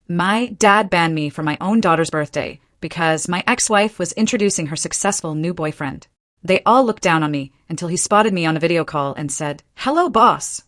My dad banned me from my own daughter's birthday because my ex-wife was introducing her successful new boyfriend. They all looked down on me until he spotted me on a video call and said, "Hello, boss."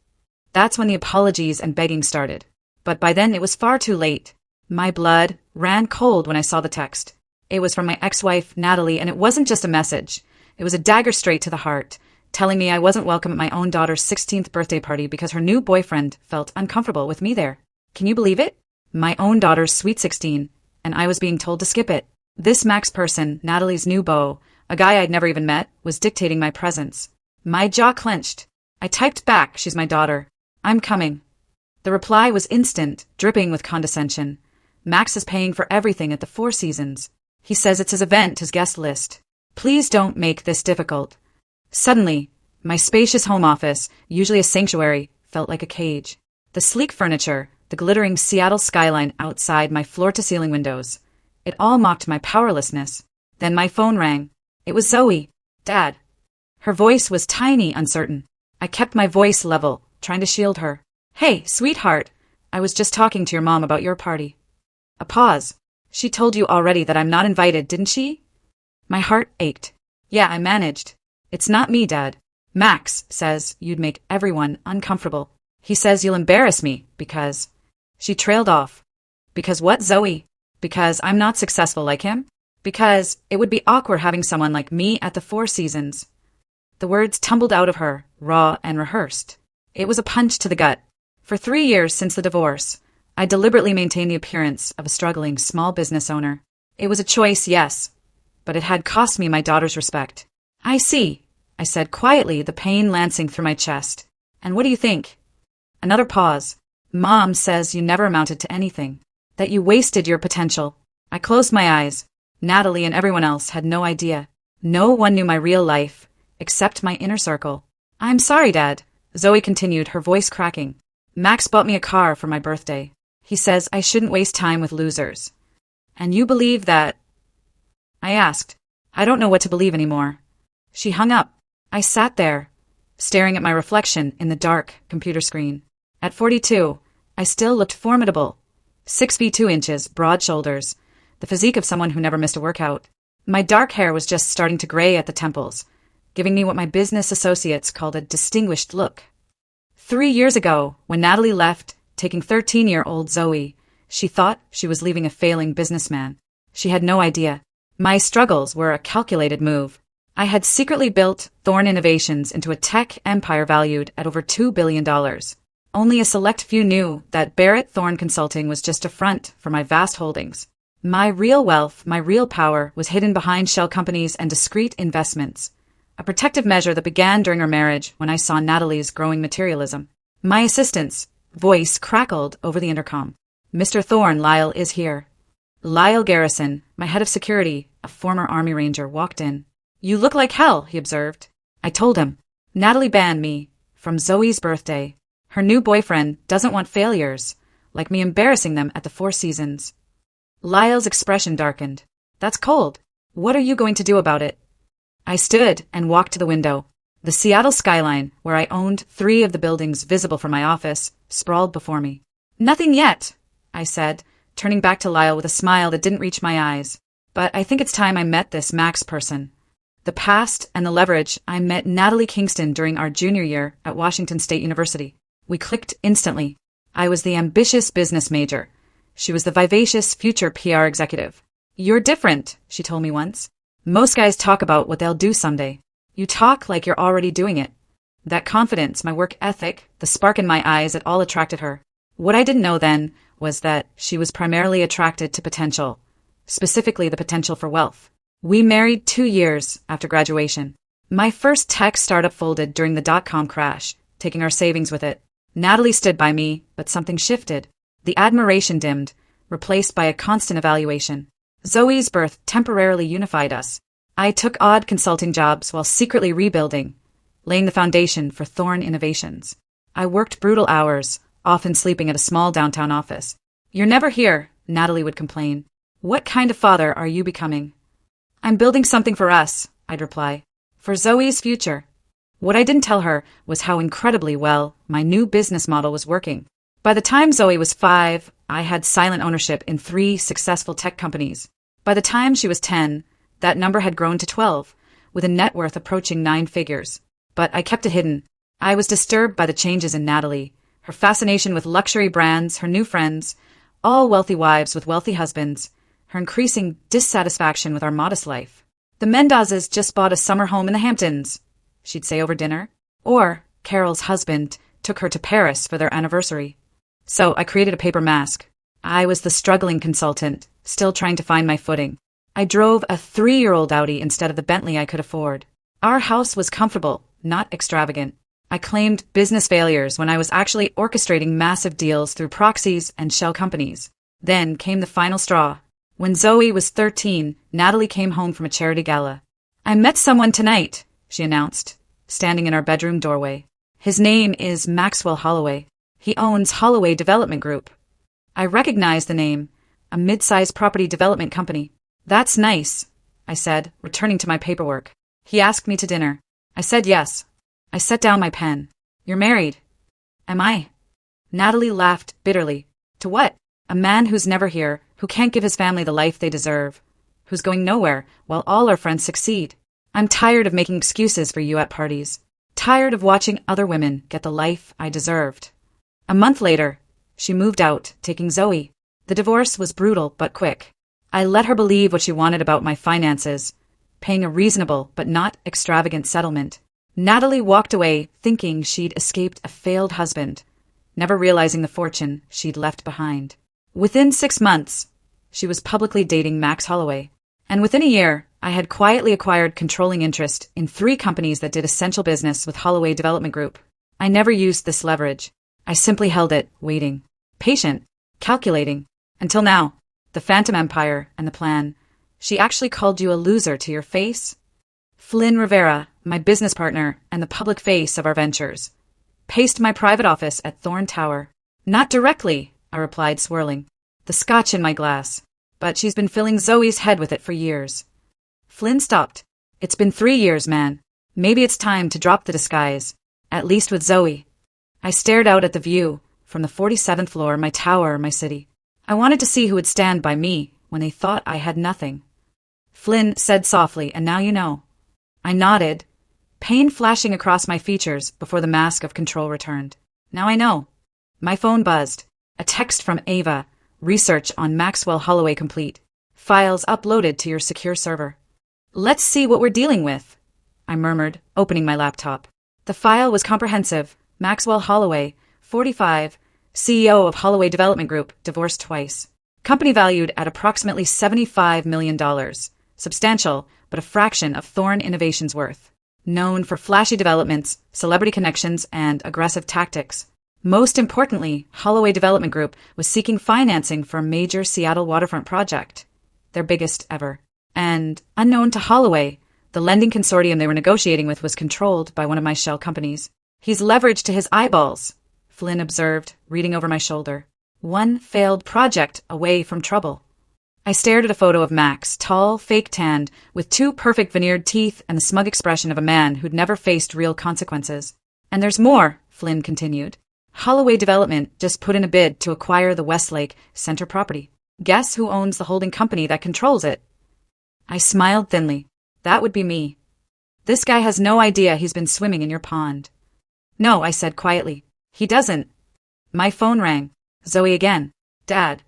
That's when the apologies and begging started. But by then it was far too late. My blood ran cold when I saw the text. It was from my ex-wife, Natalie, and it wasn't just a message. It was a dagger straight to the heart, telling me I wasn't welcome at my own daughter's 16th birthday party because her new boyfriend felt uncomfortable with me there. Can you believe it? My own daughter's sweet 16, and I was being told to skip it. This Max person, Natalie's new beau, a guy I'd never even met, was dictating my presence. My jaw clenched. I typed back, "She's my daughter. I'm coming." The reply was instant, dripping with condescension. Max is paying for everything at the Four Seasons. He says it's his event, his guest list. Please don't make this difficult. Suddenly, my spacious home office, usually a sanctuary, felt like a cage. The sleek furniture, the glittering Seattle skyline outside my floor-to-ceiling windows. It all mocked my powerlessness. Then my phone rang. It was Zoe. "Dad." Her voice was tiny, uncertain. I kept my voice level, trying to shield her. "Hey, sweetheart. I was just talking to your mom about your party." A pause. "She told you already that I'm not invited, didn't she?" My heart ached. "Yeah, I managed. It's not me, Dad. Max says you'd make everyone uncomfortable. He says you'll embarrass me because..." She trailed off. "Because what, Zoe? Because I'm not successful like him? Because it would be awkward having someone like me at the Four Seasons." The words tumbled out of her, raw and rehearsed. It was a punch to the gut. For 3 years since the divorce, I deliberately maintained the appearance of a struggling small business owner. It was a choice, yes, but it had cost me my daughter's respect. "I see," I said quietly, the pain lancing through my chest. "And what do you think?" Another pause. "Mom says you never amounted to anything. That you wasted your potential." I closed my eyes. Natalie and everyone else had no idea. No one knew my real life, except my inner circle. "I'm sorry, Dad," Zoe continued, her voice cracking. "Max bought me a car for my birthday. He says I shouldn't waste time with losers." "And you believe that?" I asked. I don't know what to believe anymore. She hung up. I sat there, staring at my reflection in the dark computer screen. At 42, I still looked formidable. 6 feet 2 inches, broad shoulders, the physique of someone who never missed a workout. My dark hair was just starting to gray at the temples, giving me what my business associates called a distinguished look. 3 years ago, when Natalie left, taking 13-year-old Zoe, she thought she was leaving a failing businessman. She had no idea. My struggles were a calculated move. I had secretly built Thorne Innovations into a tech empire valued at over $2 billion. Only a select few knew that Barrett Thorne Consulting was just a front for my vast holdings. My real wealth, my real power, was hidden behind shell companies and discreet investments. A protective measure that began during our marriage when I saw Natalie's growing materialism. My assistant's voice crackled over the intercom. "Mr. Thorne, Lyle is here." Lyle Garrison, my head of security, a former Army Ranger, walked in. "You look like hell," he observed. I told him. "Natalie banned me from Zoe's birthday. Her new boyfriend doesn't want failures, like me embarrassing them at the Four Seasons." Lyle's expression darkened. "That's cold. What are you going to do about it?" I stood and walked to the window. The Seattle skyline, where I owned 3 of the buildings visible from my office, sprawled before me. "Nothing yet," I said, turning back to Lyle with a smile that didn't reach my eyes. "But I think it's time I met this Max person. The past and the leverage. I met Natalie Kingston during our junior year at Washington State University. We clicked instantly. I was the ambitious business major. She was the vivacious future PR executive. "You're different," she told me once. "Most guys talk about what they'll do someday. You talk like you're already doing it." That confidence, my work ethic, the spark in my eyes, it all attracted her. What I didn't know then was that she was primarily attracted to potential, specifically the potential for wealth. We married 2 years after graduation. My first tech startup folded during the dot-com crash, taking our savings with it. Natalie stood by me, but something shifted. The admiration dimmed, replaced by a constant evaluation. Zoe's birth temporarily unified us. I took odd consulting jobs while secretly rebuilding, laying the foundation for Thorne Innovations. I worked brutal hours, often sleeping at a small downtown office. "You're never here," Natalie would complain. "What kind of father are you becoming?" "I'm building something for us," I'd reply. "For Zoe's future." What I didn't tell her was how incredibly well my new business model was working. By the time Zoe was 5, I had silent ownership in 3 successful tech companies. By the time she was 10, that number had grown to 12, with a net worth approaching 9 figures. But I kept it hidden. I was disturbed by the changes in Natalie, her fascination with luxury brands, her new friends, all wealthy wives with wealthy husbands, her increasing dissatisfaction with our modest life. The Mendozes just bought a summer home in the Hamptons, she'd say over dinner. Or Carol's husband took her to Paris for their anniversary. So I created a paper mask. I was the struggling consultant, still trying to find my footing. I drove a 3-year-old Audi instead of the Bentley I could afford. Our house was comfortable, not extravagant. I claimed business failures when I was actually orchestrating massive deals through proxies and shell companies. Then came the final straw. When Zoe was 13, Natalie came home from a charity gala. "I met someone tonight," she announced, standing in our bedroom doorway. "His name is Maxwell Holloway. He owns Holloway Development Group." I recognized the name, a mid-sized property development company. "That's nice," I said, returning to my paperwork. "He asked me to dinner." I said yes. I set down my pen. "You're married." "Am I?" Natalie laughed bitterly. "To what? A man who's never here, who can't give his family the life they deserve, who's going nowhere while all our friends succeed. I'm tired of making excuses for you at parties. Tired of watching other women get the life I deserved." A month later, she moved out, taking Zoe. The divorce was brutal but quick. I let her believe what she wanted about my finances, paying a reasonable but not extravagant settlement. Natalie walked away thinking she'd escaped a failed husband, never realizing the fortune she'd left behind. Within 6 months, she was publicly dating Max Holloway. And within a year, I had quietly acquired controlling interest in 3 companies that did essential business with Holloway Development Group. I never used this leverage. I simply held it, waiting, patient, calculating, until now. The Phantom Empire and the plan. She actually called you a loser to your face? Flynn Rivera, my business partner and the public face of our ventures, paced my private office at Thorn Tower. "Not directly," I replied, swirling the scotch in my glass, "but she's been filling Zoe's head with it for years." Flynn stopped. "It's been 3 years, man. Maybe it's time to drop the disguise, at least with Zoe." I stared out at the view, from the 47th floor, my tower, my city. I wanted to see who would stand by me when they thought I had nothing. Flynn said softly, "And now you know." I nodded, pain flashing across my features before the mask of control returned. "Now I know." My phone buzzed. A text from Ava. "Research on Maxwell Holloway complete. Files uploaded to your secure server." "Let's see what we're dealing with," I murmured, opening my laptop. The file was comprehensive. Maxwell Holloway, 45, CEO of Holloway Development Group, divorced twice. Company valued at approximately $75 million. Substantial, but a fraction of Thorn Innovation's worth. Known for flashy developments, celebrity connections, and aggressive tactics. Most importantly, Holloway Development Group was seeking financing for a major Seattle waterfront project, their biggest ever. And, unknown to Holloway, the lending consortium they were negotiating with was controlled by one of my shell companies. "He's leveraged to his eyeballs," Flynn observed, reading over my shoulder. "One failed project away from trouble." I stared at a photo of Max, tall, fake-tanned, with 2 perfect veneered teeth and the smug expression of a man who'd never faced real consequences. "And there's more," Flynn continued. "Holloway Development just put in a bid to acquire the Westlake Center property. Guess who owns the holding company that controls it?" I smiled thinly. "That would be me." "This guy has no idea he's been swimming in your pond." "No," I said quietly. "He doesn't." My phone rang. Zoe again. "Dad."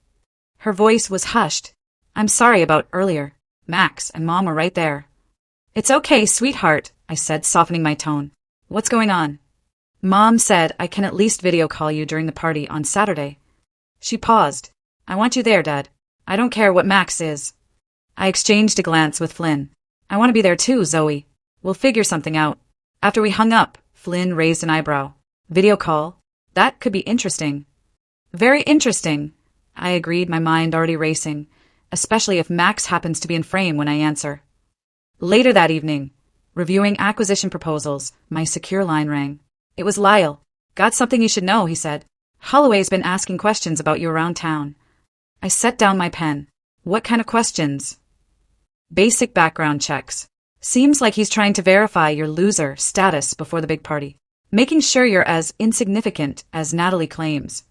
Her voice was hushed. "I'm sorry about earlier. Max and Mom were right there." "It's okay, sweetheart," I said, softening my tone. "What's going on?" "Mom said I can at least video call you during the party on Saturday." She paused. "I want you there, Dad. I don't care what Max is." I exchanged a glance with Flynn. "I want to be there too, Zoe. We'll figure something out." After we hung up, Flynn raised an eyebrow. "Video call? That could be interesting." "Very interesting," I agreed, my mind already racing, especially if Max happens to be in frame when I answer. Later that evening, reviewing acquisition proposals, my secure line rang. It was Lyle. "Got something you should know," he said. "Holloway's been asking questions about you around town." I set down my pen. "What kind of questions?" "Basic background checks. Seems like he's trying to verify your loser status before the big party. Making sure you're as insignificant as Natalie claims."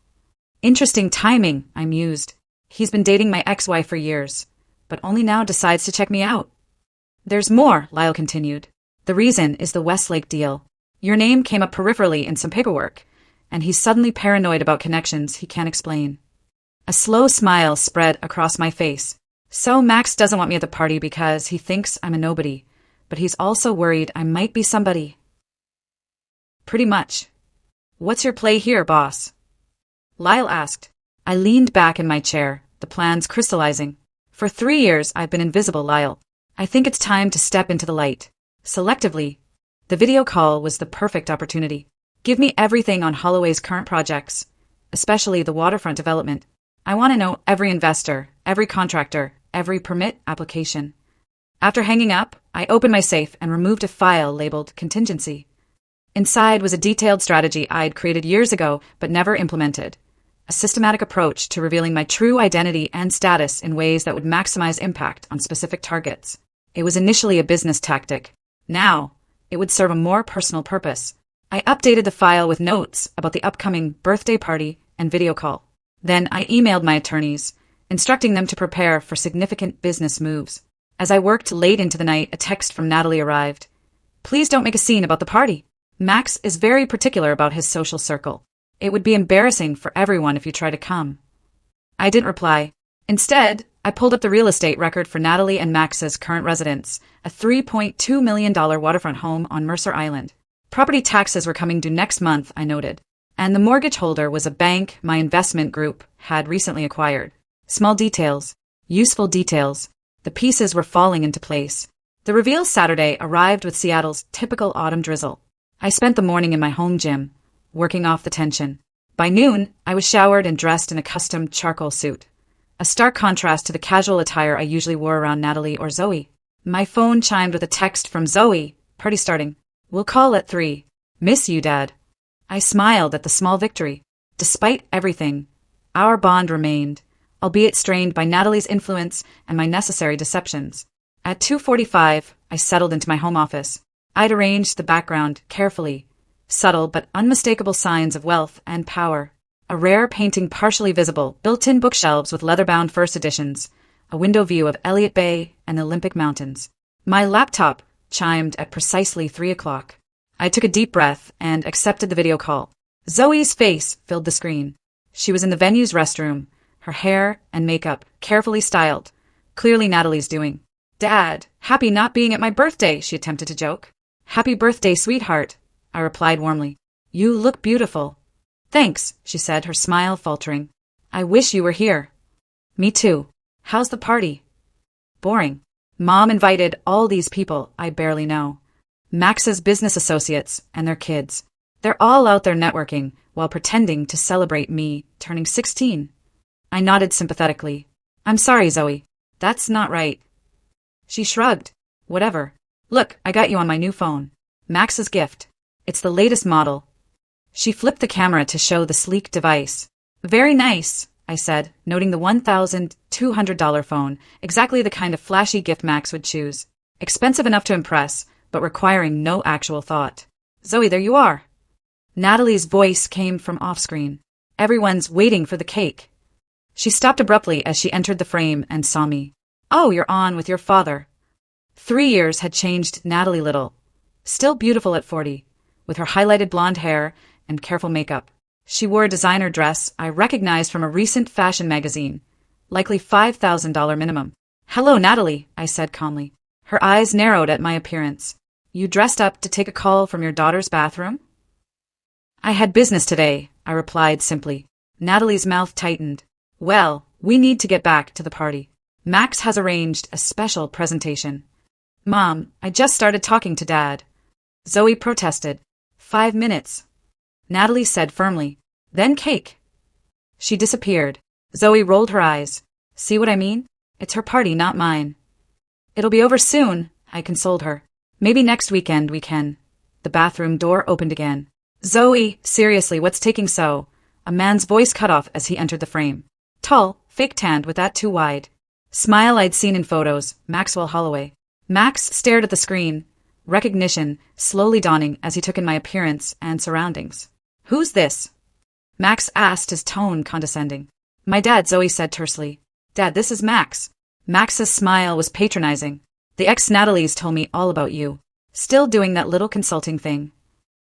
Interesting timing, I mused. He's been dating my ex-wife for years, but only now decides to check me out. There's more, Lyle continued. The reason is the Westlake deal. Your name came up peripherally in some paperwork, and he's suddenly paranoid about connections he can't explain. A slow smile spread across my face. So Max doesn't want me at the party because he thinks I'm a nobody, but he's also worried I might be somebody. Pretty much. What's your play here, boss? Lyle asked. I leaned back in my chair, the plans crystallizing. For 3 years I've been invisible, Lyle. I think it's time to step into the light. Selectively. The video call was the perfect opportunity. Give me everything on Holloway's current projects, especially the waterfront development. I want to know every investor, every contractor, every permit application. After hanging up, I opened my safe and removed a file labeled Contingency. Inside was a detailed strategy I'd created years ago but never implemented. A systematic approach to revealing my true identity and status in ways that would maximize impact on specific targets. It was initially a business tactic. Now, it would serve a more personal purpose. I updated the file with notes about the upcoming birthday party and video call. Then I emailed my attorneys, instructing them to prepare for significant business moves. As I worked late into the night, a text from Natalie arrived. Please don't make a scene about the party. Max is very particular about his social circle. It would be embarrassing for everyone if you try to come. I didn't reply. Instead, I pulled up the real estate record for Natalie and Max's current residence, a $3.2 million waterfront home on Mercer Island. Property taxes were coming due next month, I noted, and the mortgage holder was a bank my investment group had recently acquired. Small details, useful details. The pieces were falling into place. The reveal Saturday arrived with Seattle's typical autumn drizzle. I spent the morning in my home gym, working off the tension. By noon, I was showered and dressed in a custom charcoal suit. A stark contrast to the casual attire I usually wore around Natalie or Zoe. My phone chimed with a text from Zoe. Party starting. We'll call at 3. Miss you, Dad. I smiled at the small victory. Despite everything, our bond remained, albeit strained by Natalie's influence and my necessary deceptions. At 2:45, I settled into my home office. I'd arranged the background carefully, subtle but unmistakable signs of wealth and power. A rare painting partially visible, built-in bookshelves with leather-bound first editions, a window view of Elliott Bay and the Olympic Mountains. My laptop chimed at precisely 3 o'clock. I took a deep breath and accepted the video call. Zoe's face filled the screen. She was in the venue's restroom, her hair and makeup carefully styled. Clearly Natalie's doing. Dad, happy not being at my birthday, she attempted to joke. Happy birthday, sweetheart, I replied warmly. You look beautiful. Thanks, she said, her smile faltering. I wish you were here. Me too. How's the party? Boring. Mom invited all these people I barely know. Max's business associates and their kids. They're all out there networking while pretending to celebrate me turning 16. I nodded sympathetically. I'm sorry, Zoe. That's not right. She shrugged. Whatever. Look, I got you on my new phone. Max's gift. It's the latest model. She flipped the camera to show the sleek device. Very nice, I said, noting the $1,200 phone, exactly the kind of flashy gift Max would choose. Expensive enough to impress, but requiring no actual thought. Zoe, there you are. Natalie's voice came from off-screen. Everyone's waiting for the cake. She stopped abruptly as she entered the frame and saw me. Oh, you're on with your father. 3 years had changed Natalie little. Still beautiful at 40, with her highlighted blonde hair and careful makeup. She wore a designer dress I recognized from a recent fashion magazine, likely $5,000 minimum. Hello, Natalie, I said calmly. Her eyes narrowed at my appearance. You dressed up to take a call from your daughter's bathroom? I had business today, I replied simply. Natalie's mouth tightened. Well, we need to get back to the party. Max has arranged a special presentation. Mom, I just started talking to Dad. Zoe protested. 5 minutes. Natalie said firmly. Then cake. She disappeared. Zoe rolled her eyes. See what I mean? It's her party, not mine. It'll be over soon, I consoled her. Maybe next weekend we can. The bathroom door opened again. Zoe, seriously, what's taking so? A man's voice cut off as he entered the frame. Tall, fake tanned with that too wide. Smile I'd seen in photos, Maxwell Holloway. Max stared at the screen, recognition slowly dawning as he took in my appearance and surroundings. Who's this? Max asked, his tone condescending. My dad, Zoe said tersely. Dad, this is Max. Max's smile was patronizing. The ex-Natalie's told me all about you. Still doing that little consulting thing.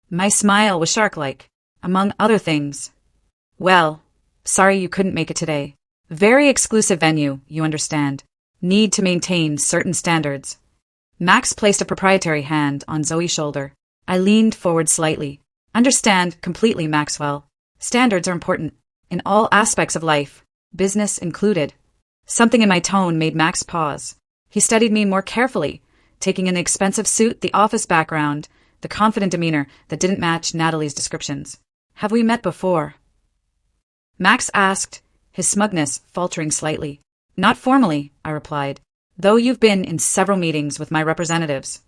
My smile was shark-like. Among other things. Well, sorry you couldn't make it today. Very exclusive venue, you understand. Need to maintain certain standards. Max placed a proprietary hand on Zoe's shoulder. I leaned forward slightly. Understand completely, Maxwell. Standards are important. In all aspects of life, business included. Something in my tone made Max pause. He studied me more carefully, taking in the expensive suit, the office background, the confident demeanor that didn't match Natalie's descriptions. Have we met before? Max asked, his smugness faltering slightly. Not formally, I replied, though you've been in several meetings with my representatives.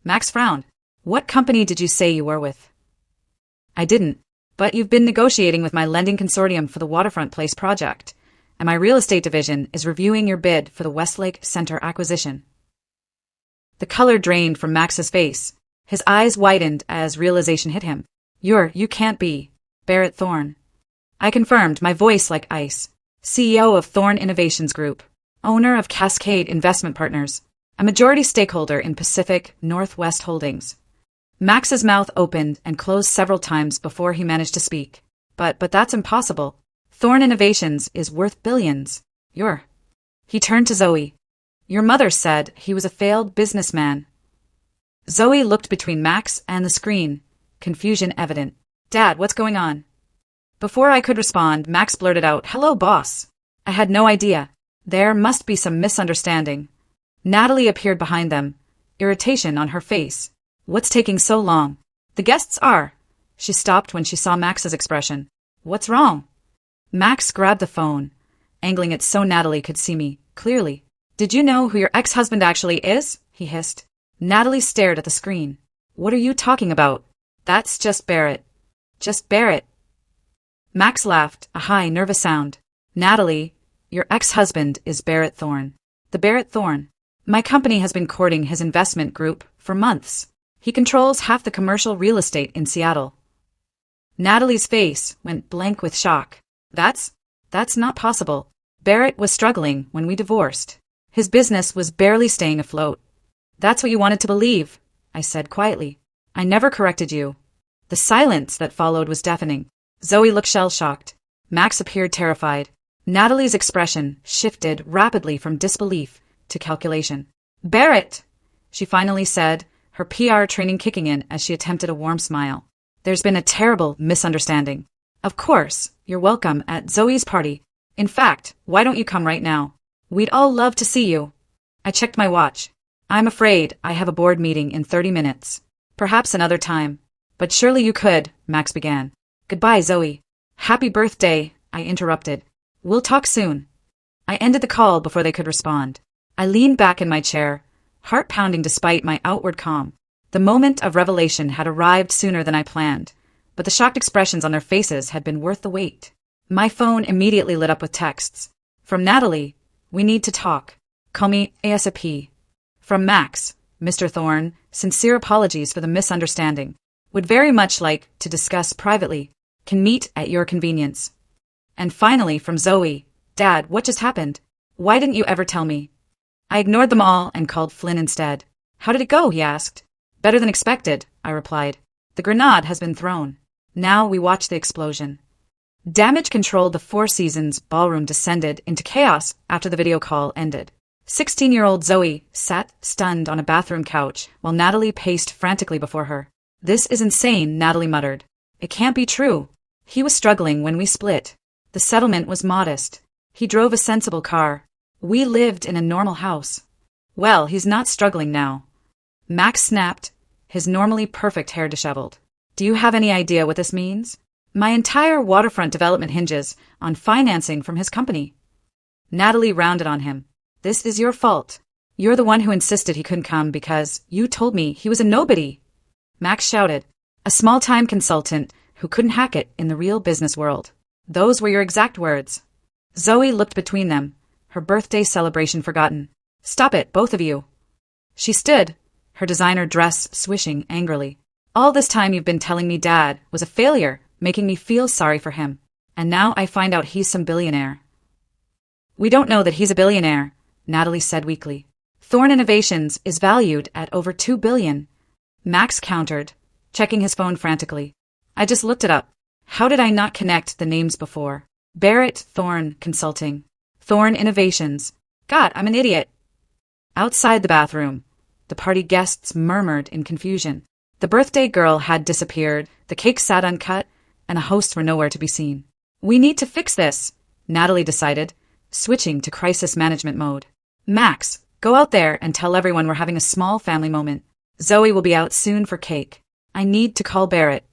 Max frowned. What company did you say you were with? I didn't, but you've been negotiating with my lending consortium for the Waterfront Place project, and my real estate division is reviewing your bid for the Westlake Center acquisition. The color drained from Max's face. His eyes widened as realization hit him. You can't be Barrett Thorne. I confirmed, my voice like ice. CEO of Thorne Innovations Group, owner of Cascade Investment Partners, a majority stakeholder in Pacific Northwest Holdings. Max's mouth opened and closed several times before he managed to speak. But that's impossible. Thorne Innovations is worth billions. He turned to Zoe. Your mother said he was a failed businessman. Zoe looked between Max and the screen, confusion evident. Dad, what's going on? Before I could respond, Max blurted out, Hello, boss. I had no idea. There must be some misunderstanding. Natalie appeared behind them, irritation on her face. What's taking so long? The guests are. She stopped when she saw Max's expression. What's wrong? Max grabbed the phone, angling it so Natalie could see me clearly. Did you know who your ex-husband actually is? He hissed. Natalie stared at the screen. What are you talking about? That's just Barrett. Just Barrett. Max laughed, a high, nervous sound. Natalie, your ex-husband is Barrett Thorne. The Barrett Thorne. My company has been courting his investment group for months. He controls half the commercial real estate in Seattle. Natalie's face went blank with shock. That's not possible. Barrett was struggling when we divorced. His business was barely staying afloat. That's what you wanted to believe, I said quietly. I never corrected you. The silence that followed was deafening. Zoe looked shell-shocked. Max appeared terrified. Natalie's expression shifted rapidly from disbelief to calculation. Barrett, she finally said, her PR training kicking in as she attempted a warm smile. There's been a terrible misunderstanding. Of course, you're welcome at Zoe's party. In fact, why don't you come right now? We'd all love to see you. I checked my watch. I'm afraid I have a board meeting in 30 minutes. Perhaps another time. But surely you could, Max began. Goodbye, Zoe. Happy birthday, I interrupted. We'll talk soon. I ended the call before they could respond. I leaned back in my chair, heart pounding despite my outward calm. The moment of revelation had arrived sooner than I planned, but the shocked expressions on their faces had been worth the wait. My phone immediately lit up with texts. From Natalie, we need to talk. Call me ASAP. From Max, Mr. Thorne, sincere apologies for the misunderstanding. Would very much like to discuss privately. Can meet at your convenience. And finally, from Zoe, Dad, what just happened? Why didn't you ever tell me? I ignored them all and called Flynn instead. How did it go? He asked. Better than expected, I replied. The grenade has been thrown. Now we watch the explosion. Damage controlled. The Four Seasons ballroom descended into chaos after the video call ended. 16-year-old Zoe sat stunned on a bathroom couch while Natalie paced frantically before her. This is insane, Natalie muttered. It can't be true. He was struggling when we split. The settlement was modest. He drove a sensible car. We lived in a normal house. Well, he's not struggling now. Max snapped, his normally perfect hair disheveled. Do you have any idea what this means? My entire waterfront development hinges on financing from his company. Natalie rounded on him. This is your fault. You're the one who insisted he couldn't come because you told me he was a nobody. Max shouted. A small-time consultant who couldn't hack it in the real business world. Those were your exact words. Zoe looked between them, her birthday celebration forgotten. Stop it, both of you. She stood, her designer dress swishing angrily. All this time you've been telling me Dad was a failure, making me feel sorry for him. And now I find out he's some billionaire. We don't know that he's a billionaire, Natalie said weakly. Thorn Innovations is valued at over $2 billion. Max countered, checking his phone frantically. I just looked it up. How did I not connect the names before? Barrett Thorn Consulting. Thorn Innovations. God, I'm an idiot. Outside the bathroom, the party guests murmured in confusion. The birthday girl had disappeared, the cake sat uncut, and the hosts were nowhere to be seen. We need to fix this, Natalie decided, switching to crisis management mode. Max, go out there and tell everyone we're having a small family moment. Zoe will be out soon for cake. I need to call Barrett.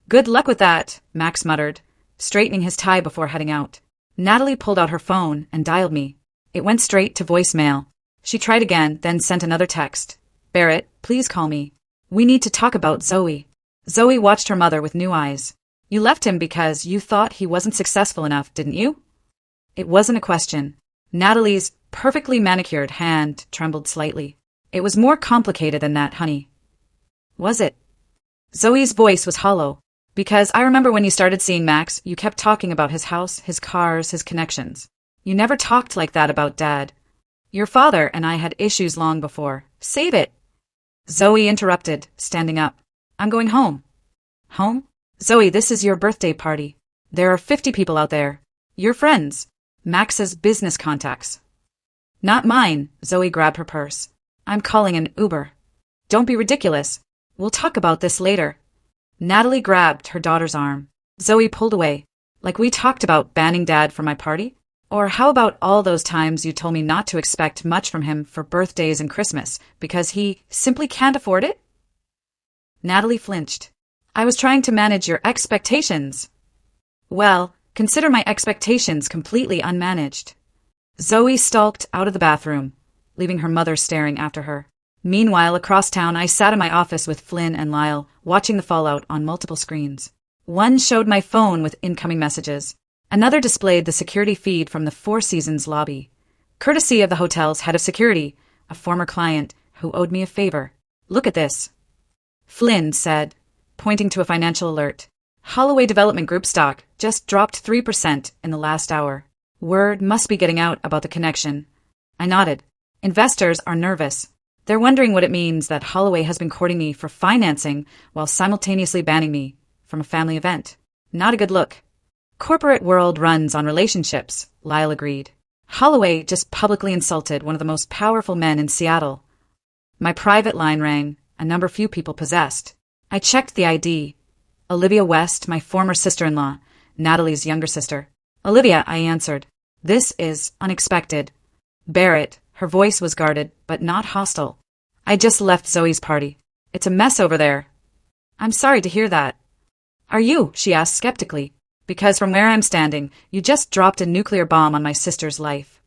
Good luck with that, Max muttered, straightening his tie before heading out. Natalie pulled out her phone and dialed me. It went straight to voicemail. She tried again, then sent another text. Barrett, please call me. We need to talk about Zoe. Zoe watched her mother with new eyes. You left him because you thought he wasn't successful enough, didn't you? It wasn't a question. Natalie's perfectly manicured hand trembled slightly. It was more complicated than that, honey. Was it? Zoe's voice was hollow. Because I remember when you started seeing Max, you kept talking about his house, his cars, his connections. You never talked like that about Dad. Your father and I had issues long before. Save it! Zoe interrupted, standing up. I'm going home. Home? Zoe, this is your birthday party. There are 50 people out there. Your friends. Max's business contacts. Not mine, Zoe grabbed her purse. I'm calling an Uber. Don't be ridiculous. We'll talk about this later. Natalie grabbed her daughter's arm. Zoe pulled away. Like we talked about banning Dad from my party? Or how about all those times you told me not to expect much from him for birthdays and Christmas because he simply can't afford it? Natalie flinched. I was trying to manage your expectations. Well, consider my expectations completely unmanaged. Zoe stalked out of the bathroom, leaving her mother staring after her. Meanwhile, across town, I sat in my office with Flynn and Lyle, watching the fallout on multiple screens. One showed my phone with incoming messages. Another displayed the security feed from the Four Seasons lobby, courtesy of the hotel's head of security, a former client who owed me a favor. Look at this. Flynn said, pointing to a financial alert. Holloway Development Group stock just dropped 3% in the last hour. Word must be getting out about the connection. I nodded. Investors are nervous. They're wondering what it means that Holloway has been courting me for financing while simultaneously banning me from a family event. Not a good look. Corporate world runs on relationships, Lyle agreed. Holloway just publicly insulted one of the most powerful men in Seattle. My private line rang, a number few people possessed. I checked the ID. Olivia West, my former sister-in-law, Natalie's younger sister. Olivia, I answered. This is unexpected. Barrett, her voice was guarded, but not hostile. I just left Zoe's party. It's a mess over there. I'm sorry to hear that. Are you? She asked skeptically. Because from where I'm standing, you just dropped a nuclear bomb on my sister's life.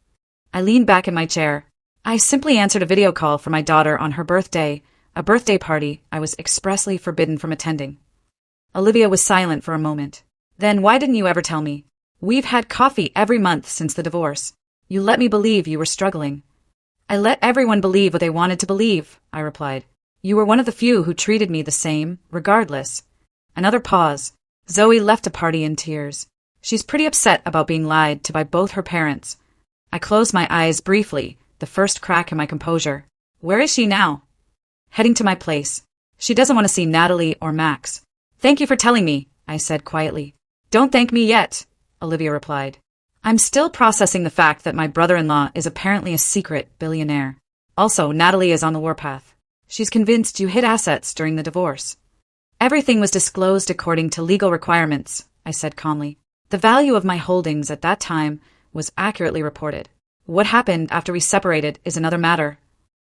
I leaned back in my chair. I simply answered a video call for my daughter on her birthday, a birthday party I was expressly forbidden from attending. Olivia was silent for a moment. Then why didn't you ever tell me? We've had coffee every month since the divorce. You let me believe you were struggling. I let everyone believe what they wanted to believe, I replied. You were one of the few who treated me the same, regardless. Another pause. Zoe left a party in tears. She's pretty upset about being lied to by both her parents. I closed my eyes briefly, the first crack in my composure. Where is she now? Heading to my place. She doesn't want to see Natalie or Max. Thank you for telling me, I said quietly. Don't thank me yet, Olivia replied. I'm still processing the fact that my brother-in-law is apparently a secret billionaire. Also, Natalie is on the warpath. She's convinced you hid assets during the divorce. Everything was disclosed according to legal requirements, I said calmly. The value of my holdings at that time was accurately reported. What happened after we separated is another matter.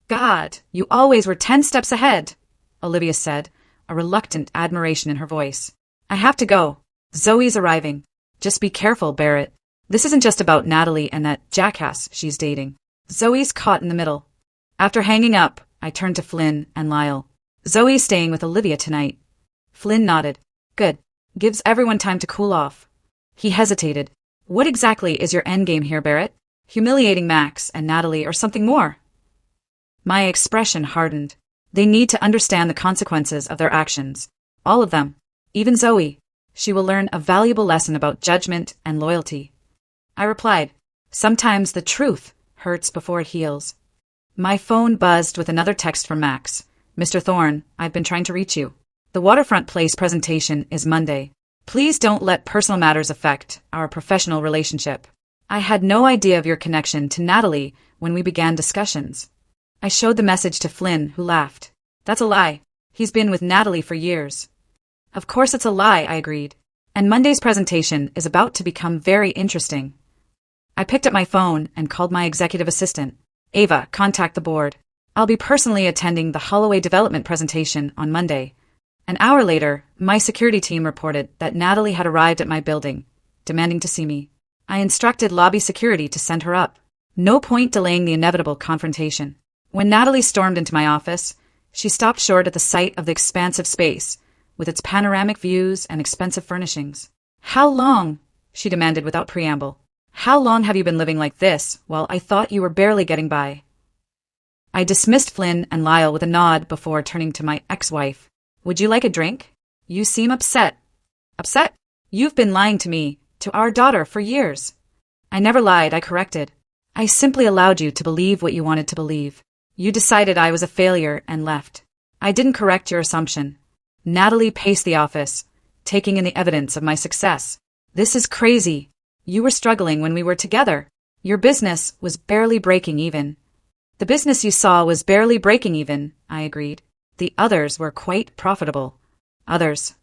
God, you always were 10 steps ahead, Olivia said, a reluctant admiration in her voice. I have to go. Zoe's arriving. Just be careful, Barrett. This isn't just about Natalie and that jackass she's dating. Zoe's caught in the middle. After hanging up, I turned to Flynn and Lyle. Zoe's staying with Olivia tonight. Flynn nodded. Good. Gives everyone time to cool off. He hesitated. What exactly is your endgame here, Barrett? Humiliating Max and Natalie or something more? My expression hardened. They need to understand the consequences of their actions. All of them. Even Zoe. She will learn a valuable lesson about judgment and loyalty. I replied, sometimes the truth hurts before it heals. My phone buzzed with another text from Max. Mr. Thorne, I've been trying to reach you. The Waterfront Place presentation is Monday. Please don't let personal matters affect our professional relationship. I had no idea of your connection to Natalie when we began discussions. I showed the message to Flynn, who laughed. That's a lie. He's been with Natalie for years. Of course it's a lie, I agreed. And Monday's presentation is about to become very interesting. I picked up my phone and called my executive assistant. Ava, contact the board. I'll be personally attending the Holloway development presentation on Monday. An hour later, my security team reported that Natalie had arrived at my building, demanding to see me. I instructed lobby security to send her up. No point delaying the inevitable confrontation. When Natalie stormed into my office, she stopped short at the sight of the expansive space, with its panoramic views and expensive furnishings. How long? She demanded without preamble. How long have you been living like this, while I thought you were barely getting by? I dismissed Flynn and Lyle with a nod before turning to my ex-wife. Would you like a drink? You seem upset. Upset? You've been lying to me, to our daughter, for years. I never lied, I corrected. I simply allowed you to believe what you wanted to believe. You decided I was a failure and left. I didn't correct your assumption. Natalie paced the office, taking in the evidence of my success. This is crazy. You were struggling when we were together. Your business was barely breaking even. The business you saw was barely breaking even, I agreed. The others were quite profitable. Others.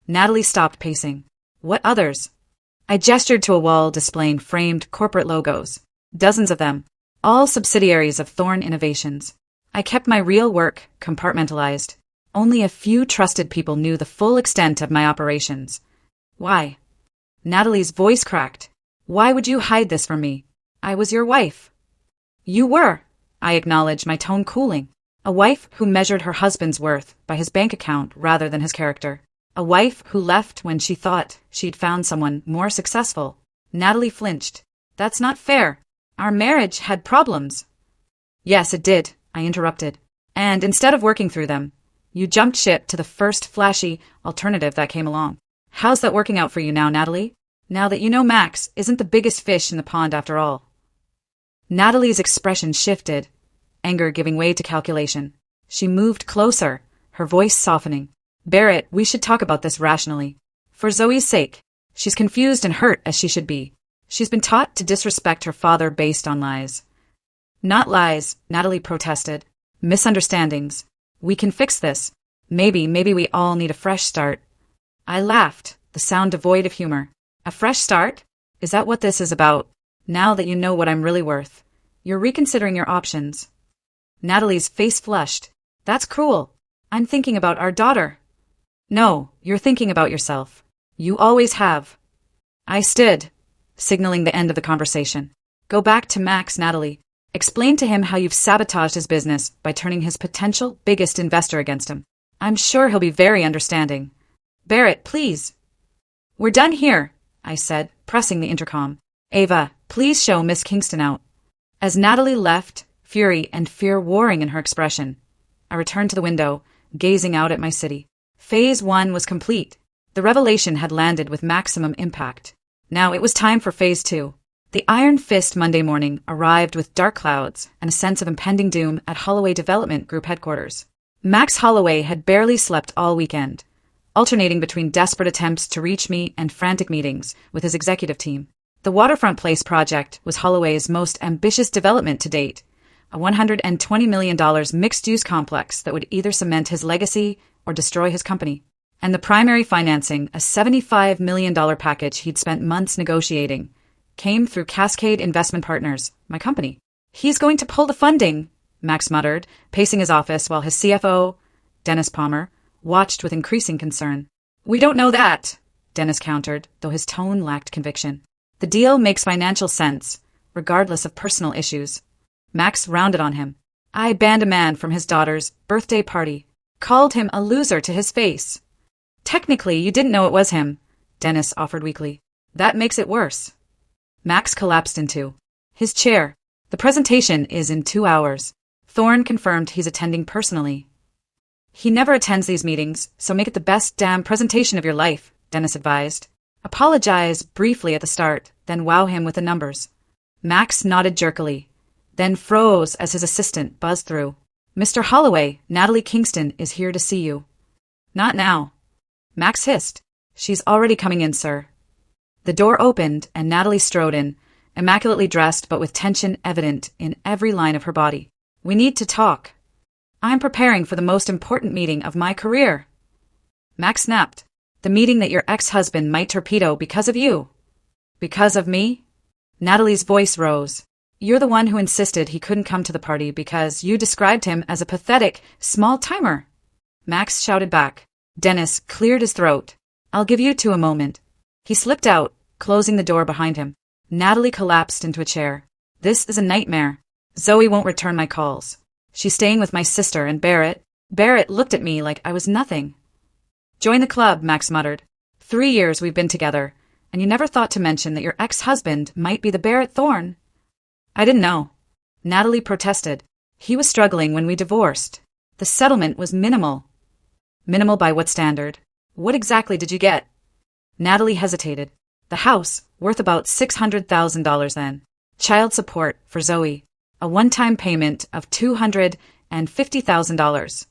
Natalie stopped pacing. What others? I gestured to a wall displaying framed corporate logos. Dozens of them. All subsidiaries of Thorne Innovations. I kept my real work compartmentalized. Only a few trusted people knew the full extent of my operations. Why? Natalie's voice cracked. Why would you hide this from me? I was your wife. You were, I acknowledged, my tone cooling. A wife who measured her husband's worth by his bank account rather than his character. A wife who left when she thought she'd found someone more successful. Natalie flinched. That's not fair. Our marriage had problems. Yes, it did, I interrupted. And instead of working through them, you jumped ship to the first flashy alternative that came along. How's that working out for you now, Natalie? Now that you know Max isn't the biggest fish in the pond after all. Natalie's expression shifted, anger giving way to calculation. She moved closer, her voice softening. Barrett, we should talk about this rationally. For Zoe's sake. She's confused and hurt as she should be. She's been taught to disrespect her father based on lies. Not lies, Natalie protested. Misunderstandings. We can fix this. Maybe we all need a fresh start. I laughed, the sound devoid of humor. A fresh start? Is that what this is about? Now that you know what I'm really worth, you're reconsidering your options. Natalie's face flushed. That's cruel. I'm thinking about our daughter. No, you're thinking about yourself. You always have. I stood, signaling the end of the conversation. Go back to Max, Natalie. Explain to him how you've sabotaged his business by turning his potential biggest investor against him. I'm sure he'll be very understanding. Barrett, please. We're done here, I said, pressing the intercom. Ava, please show Miss Kingston out. As Natalie left, fury and fear warring in her expression, I returned to the window, gazing out at my city. Phase 1 was complete. The revelation had landed with maximum impact. Now it was time for Phase 2. The Iron Fist Monday morning arrived with dark clouds and a sense of impending doom at Holloway Development Group headquarters. Max Holloway had barely slept all weekend, alternating between desperate attempts to reach me and frantic meetings with his executive team. The Waterfront Place project was Holloway's most ambitious development to date, a $120 million mixed-use complex that would either cement his legacy or destroy his company. And the primary financing, a $75 million package he'd spent months negotiating, came through Cascade Investment Partners, my company. He's going to pull the funding, Max muttered, pacing his office while his CFO, Dennis Palmer, watched with increasing concern. We don't know that, Dennis countered, though his tone lacked conviction. The deal makes financial sense, regardless of personal issues. Max rounded on him. I banned a man from his daughter's birthday party, called him a loser to his face. Technically, you didn't know it was him, Dennis offered weakly. That makes it worse. Max collapsed into his chair. The presentation is in 2 hours. Thorne confirmed he's attending personally. He never attends these meetings, so make it the best damn presentation of your life, Dennis advised. Apologize briefly at the start, then wow him with the numbers. Max nodded jerkily, then froze as his assistant buzzed through. Mr. Holloway, Natalie Kingston is here to see you. Not now. Max hissed. She's already coming in, sir. The door opened and Natalie strode in, immaculately dressed but with tension evident in every line of her body. We need to talk. I'm preparing for the most important meeting of my career. Max snapped. The meeting that your ex-husband might torpedo because of you. Because of me? Natalie's voice rose. You're the one who insisted he couldn't come to the party because you described him as a pathetic, small-timer. Max shouted back. Dennis cleared his throat. I'll give you two a moment. He slipped out, closing the door behind him. Natalie collapsed into a chair. This is a nightmare. Zoe won't return my calls. She's staying with my sister and Barrett. Barrett looked at me like I was nothing. Join the club, Max muttered. 3 years we've been together, and you never thought to mention that your ex-husband might be the Barrett Thorne. I didn't know. Natalie protested. He was struggling when we divorced. The settlement was minimal. Minimal by what standard? What exactly did you get? Natalie hesitated. The house, worth about $600,000 then. Child support for Zoe. A one-time payment of $250,000.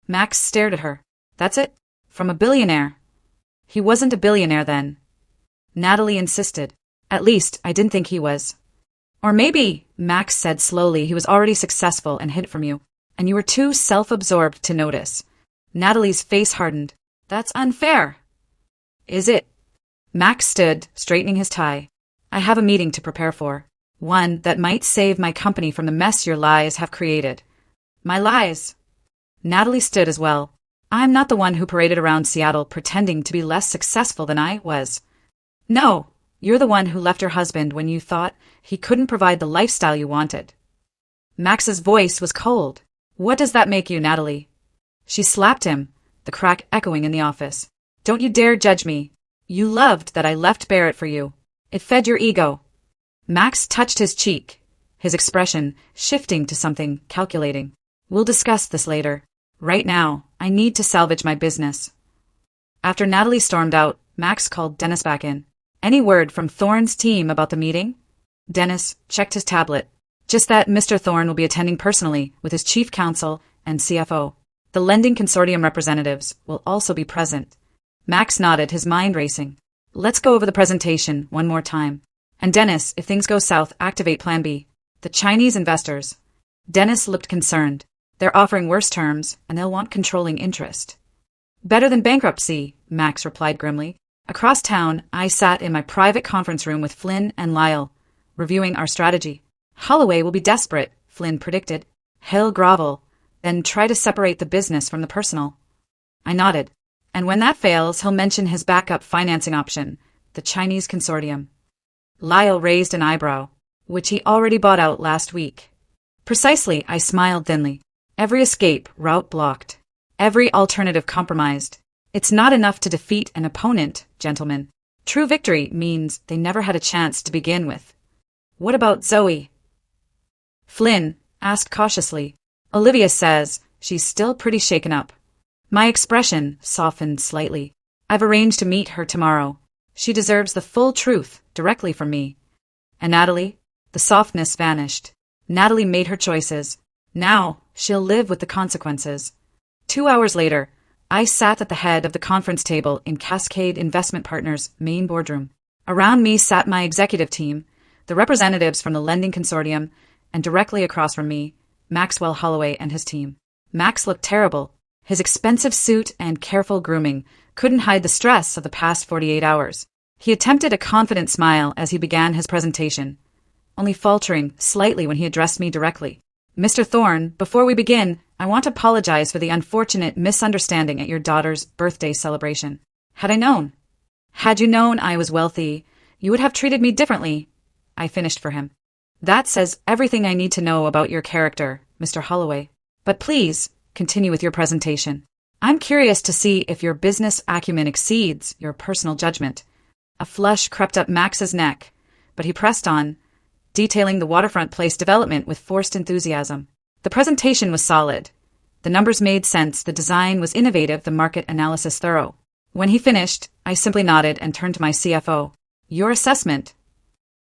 Max stared at her. That's it? From a billionaire. He wasn't a billionaire then. Natalie insisted. At least, I didn't think he was. Or maybe, Max said slowly, he was already successful and hid from you, and you were too self-absorbed to notice. Natalie's face hardened. That's unfair. Is it? Max stood, straightening his tie. I have a meeting to prepare for. One that might save my company from the mess your lies have created. My lies. Natalie stood as well. I'm not the one who paraded around Seattle pretending to be less successful than I was. No, you're the one who left your husband when you thought he couldn't provide the lifestyle you wanted. Max's voice was cold. What does that make you, Natalie? She slapped him, the crack echoing in the office. Don't you dare judge me. You loved that I left Barrett for you. It fed your ego. Max touched his cheek, his expression shifting to something calculating. We'll discuss this later. Right now, I need to salvage my business. After Natalie stormed out, Max called Dennis back in. Any word from Thorne's team about the meeting? Dennis checked his tablet. Just that Mr. Thorne will be attending personally with his chief counsel and CFO. The lending consortium representatives will also be present. Max nodded, his mind racing. Let's go over the presentation one more time. And Dennis, if things go south, activate Plan B. The Chinese investors. Dennis looked concerned. They're offering worse terms, and they'll want controlling interest. Better than bankruptcy, Max replied grimly. Across town, I sat in my private conference room with Flynn and Lyle, reviewing our strategy. Holloway will be desperate, Flynn predicted. He'll grovel, then try to separate the business from the personal. I nodded. And when that fails, he'll mention his backup financing option, the Chinese consortium. Lyle raised an eyebrow, which he already bought out last week. Precisely, I smiled thinly. Every escape route blocked. Every alternative compromised. It's not enough to defeat an opponent, gentlemen. True victory means they never had a chance to begin with. What about Zoe? Flynn asked cautiously. Olivia says she's still pretty shaken up. My expression softened slightly. I've arranged to meet her tomorrow. She deserves the full truth directly from me. And Natalie? The softness vanished. Natalie made her choices. Now she'll live with the consequences. 2 hours later, I sat at the head of the conference table in Cascade Investment Partners' main boardroom. Around me sat my executive team, the representatives from the lending consortium, and directly across from me, Maxwell Holloway and his team. Max looked terrible. His expensive suit and careful grooming couldn't hide the stress of the past 48 hours. He attempted a confident smile as he began his presentation, only faltering slightly when he addressed me directly. Mr. Thorne, before we begin, I want to apologize for the unfortunate misunderstanding at your daughter's birthday celebration. Had you known I was wealthy, you would have treated me differently. I finished for him. That says everything I need to know about your character, Mr. Holloway. But please, continue with your presentation. I'm curious to see if your business acumen exceeds your personal judgment. A flush crept up Max's neck, but he pressed on, detailing the waterfront place development with forced enthusiasm. The presentation was solid. The numbers made sense, the design was innovative, the market analysis thorough. When he finished, I simply nodded and turned to my CFO. Your assessment?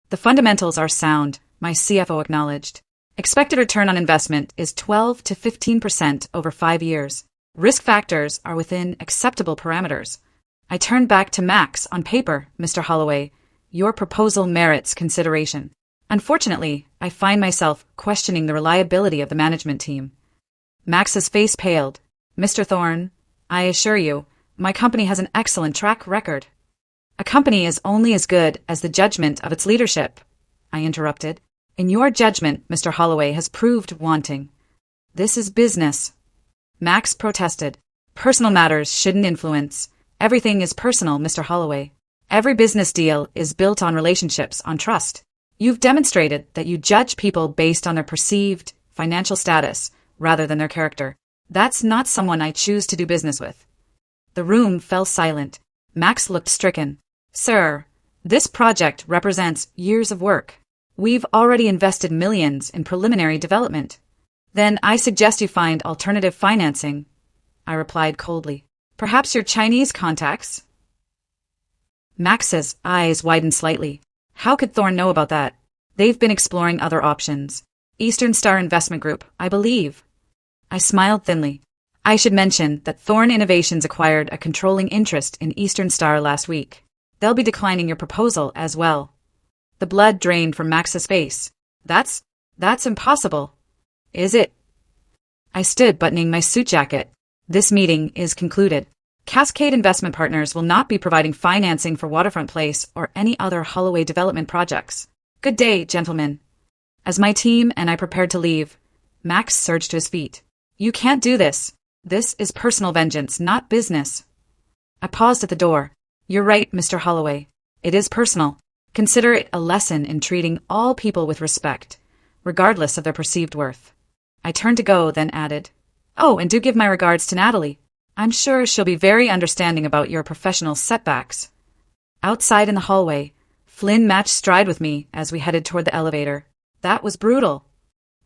The fundamentals are sound, my CFO acknowledged. Expected return on investment is 12 to 15% over 5 years. Risk factors are within acceptable parameters. I turned back to Max. On paper, Mr. Holloway, your proposal merits consideration. Unfortunately, I find myself questioning the reliability of the management team. Max's face paled. Mr. Thorne, I assure you, my company has an excellent track record. A company is only as good as the judgment of its leadership, I interrupted. In your judgment, Mr. Holloway has proved wanting. This is business. Max protested. Personal matters shouldn't influence. Everything is personal, Mr. Holloway. Every business deal is built on relationships, on trust. You've demonstrated that you judge people based on their perceived financial status rather than their character. That's not someone I choose to do business with. The room fell silent. Max looked stricken. Sir, this project represents years of work. We've already invested millions in preliminary development. Then I suggest you find alternative financing, I replied coldly. Perhaps your Chinese contacts? Max's eyes widened slightly. How could Thorne know about that? They've been exploring other options. Eastern Star Investment Group, I believe. I smiled thinly. I should mention that Thorne Innovations acquired a controlling interest in Eastern Star last week. They'll be declining your proposal as well. The blood drained from Max's face. That's impossible. Is it? I stood buttoning my suit jacket. This meeting is concluded. Cascade Investment Partners will not be providing financing for Waterfront Place or any other Holloway development projects. Good day, gentlemen. As my team and I prepared to leave, Max surged to his feet. You can't do this. This is personal vengeance, not business. I paused at the door. You're right, Mr. Holloway. It is personal. Consider it a lesson in treating all people with respect, regardless of their perceived worth. I turned to go, then added, Oh, and do give my regards to Natalie. I'm sure she'll be very understanding about your professional setbacks. Outside in the hallway, Flynn matched stride with me as we headed toward the elevator. That was brutal.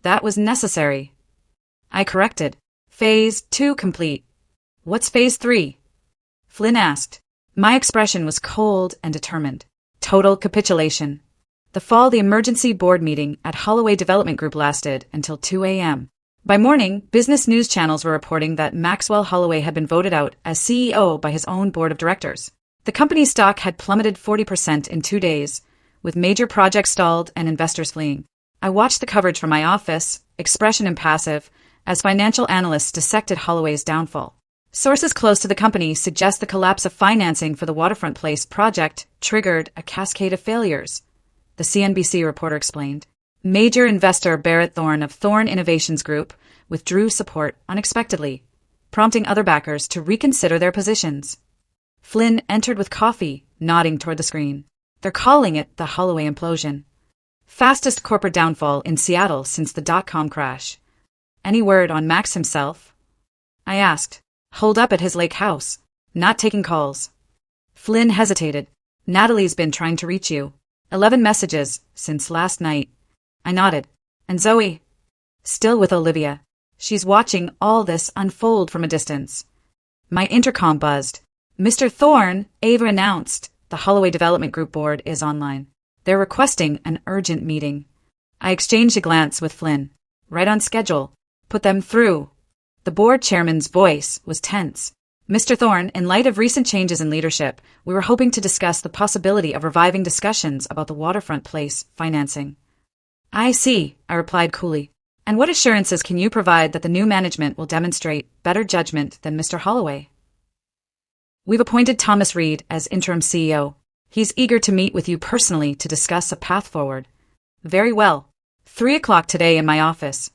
That was necessary. I corrected. Phase 2 complete. What's Phase 3? Flynn asked. My expression was cold and determined. Total capitulation. The emergency board meeting at Holloway Development Group lasted until 2 a.m. By morning, business news channels were reporting that Maxwell Holloway had been voted out as CEO by his own board of directors. The company's stock had plummeted 40% in 2 days, with major projects stalled and investors fleeing. I watched the coverage from my office, expression impassive, as financial analysts dissected Holloway's downfall. Sources close to the company suggest the collapse of financing for the Waterfront Place project triggered a cascade of failures, the CNBC reporter explained. Major investor Barrett Thorne of Thorne Innovations Group withdrew support unexpectedly, prompting other backers to reconsider their positions. Flynn entered with coffee, nodding toward the screen. They're calling it the Holloway implosion. Fastest corporate downfall in Seattle since the dot-com crash. Any word on Max himself? I asked. Holed up at his lake house. Not taking calls. Flynn hesitated. Natalie's been trying to reach you. 11 messages since last night. I nodded. And Zoe? Still with Olivia. She's watching all this unfold from a distance. My intercom buzzed. Mr. Thorne, Ava announced. The Holloway Development Group board is online. They're requesting an urgent meeting. I exchanged a glance with Flynn. Right on schedule. Put them through. The board chairman's voice was tense. Mr. Thorne, in light of recent changes in leadership, we were hoping to discuss the possibility of reviving discussions about the Waterfront Place financing. I see, I replied coolly. And what assurances can you provide that the new management will demonstrate better judgment than Mr. Holloway? We've appointed Thomas Reed as interim CEO. He's eager to meet with you personally to discuss a path forward. Very well. 3 o'clock today in my office.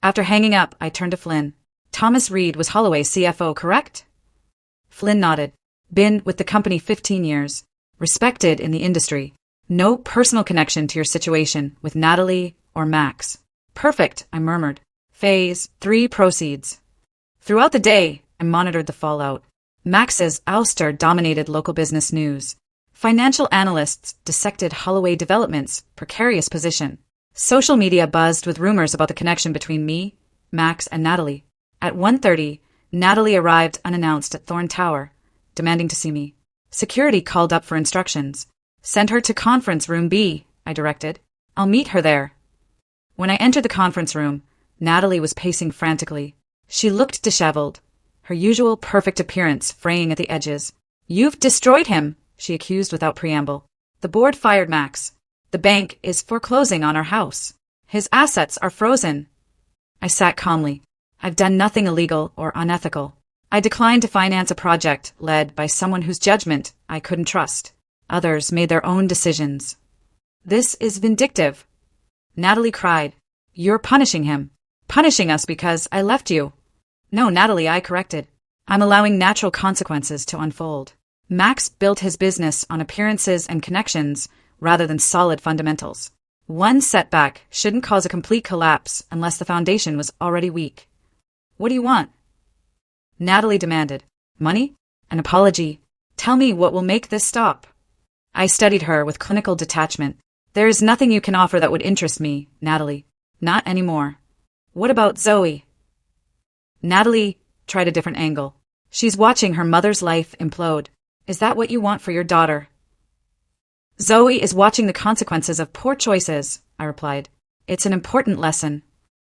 After hanging up, I turned to Flynn. Thomas Reed was Holloway's CFO, correct? Flynn nodded. Been with the company 15 years. Respected in the industry. No personal connection to your situation with Natalie or Max. Perfect, I murmured. Phase 3 proceeds. Throughout the day, I monitored the fallout. Max's ouster dominated local business news. Financial analysts dissected Holloway Development's precarious position. Social media buzzed with rumors about the connection between me, Max, and Natalie. At 1:30, Natalie arrived unannounced at Thorne Tower, demanding to see me. Security called up for instructions. Send her to conference room B, I directed. I'll meet her there. When I entered the conference room, Natalie was pacing frantically. She looked disheveled, her usual perfect appearance fraying at the edges. You've destroyed him, she accused without preamble. The board fired Max. The bank is foreclosing on our house. His assets are frozen. I sat calmly. I've done nothing illegal or unethical. I declined to finance a project led by someone whose judgment I couldn't trust. Others made their own decisions. This is vindictive. Natalie cried. You're punishing him. Punishing us because I left you. No, Natalie, I corrected. I'm allowing natural consequences to unfold. Max built his business on appearances and connections rather than solid fundamentals. One setback shouldn't cause a complete collapse unless the foundation was already weak. What do you want? Natalie demanded. Money? An apology? Tell me what will make this stop. I studied her with clinical detachment. There is nothing you can offer that would interest me, Natalie. Not anymore. What about Zoe? Natalie tried a different angle. She's watching her mother's life implode. Is that what you want for your daughter? Zoe is watching the consequences of poor choices, I replied. It's an important lesson.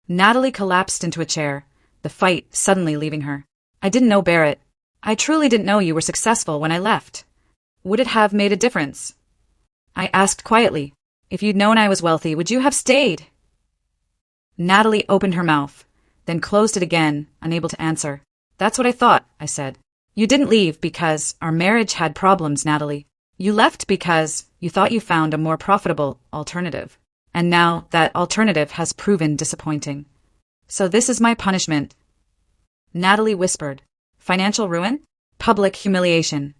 Natalie collapsed into a chair, the fight suddenly leaving her. I didn't know Barrett. I truly didn't know you were successful when I left. Would it have made a difference? I asked quietly. If you'd known I was wealthy, would you have stayed? Natalie opened her mouth, then closed it again, unable to answer. That's what I thought, I said. You didn't leave because our marriage had problems, Natalie. You left because you thought you found a more profitable alternative. And now that alternative has proven disappointing. So this is my punishment. Natalie whispered. Financial ruin? Public humiliation.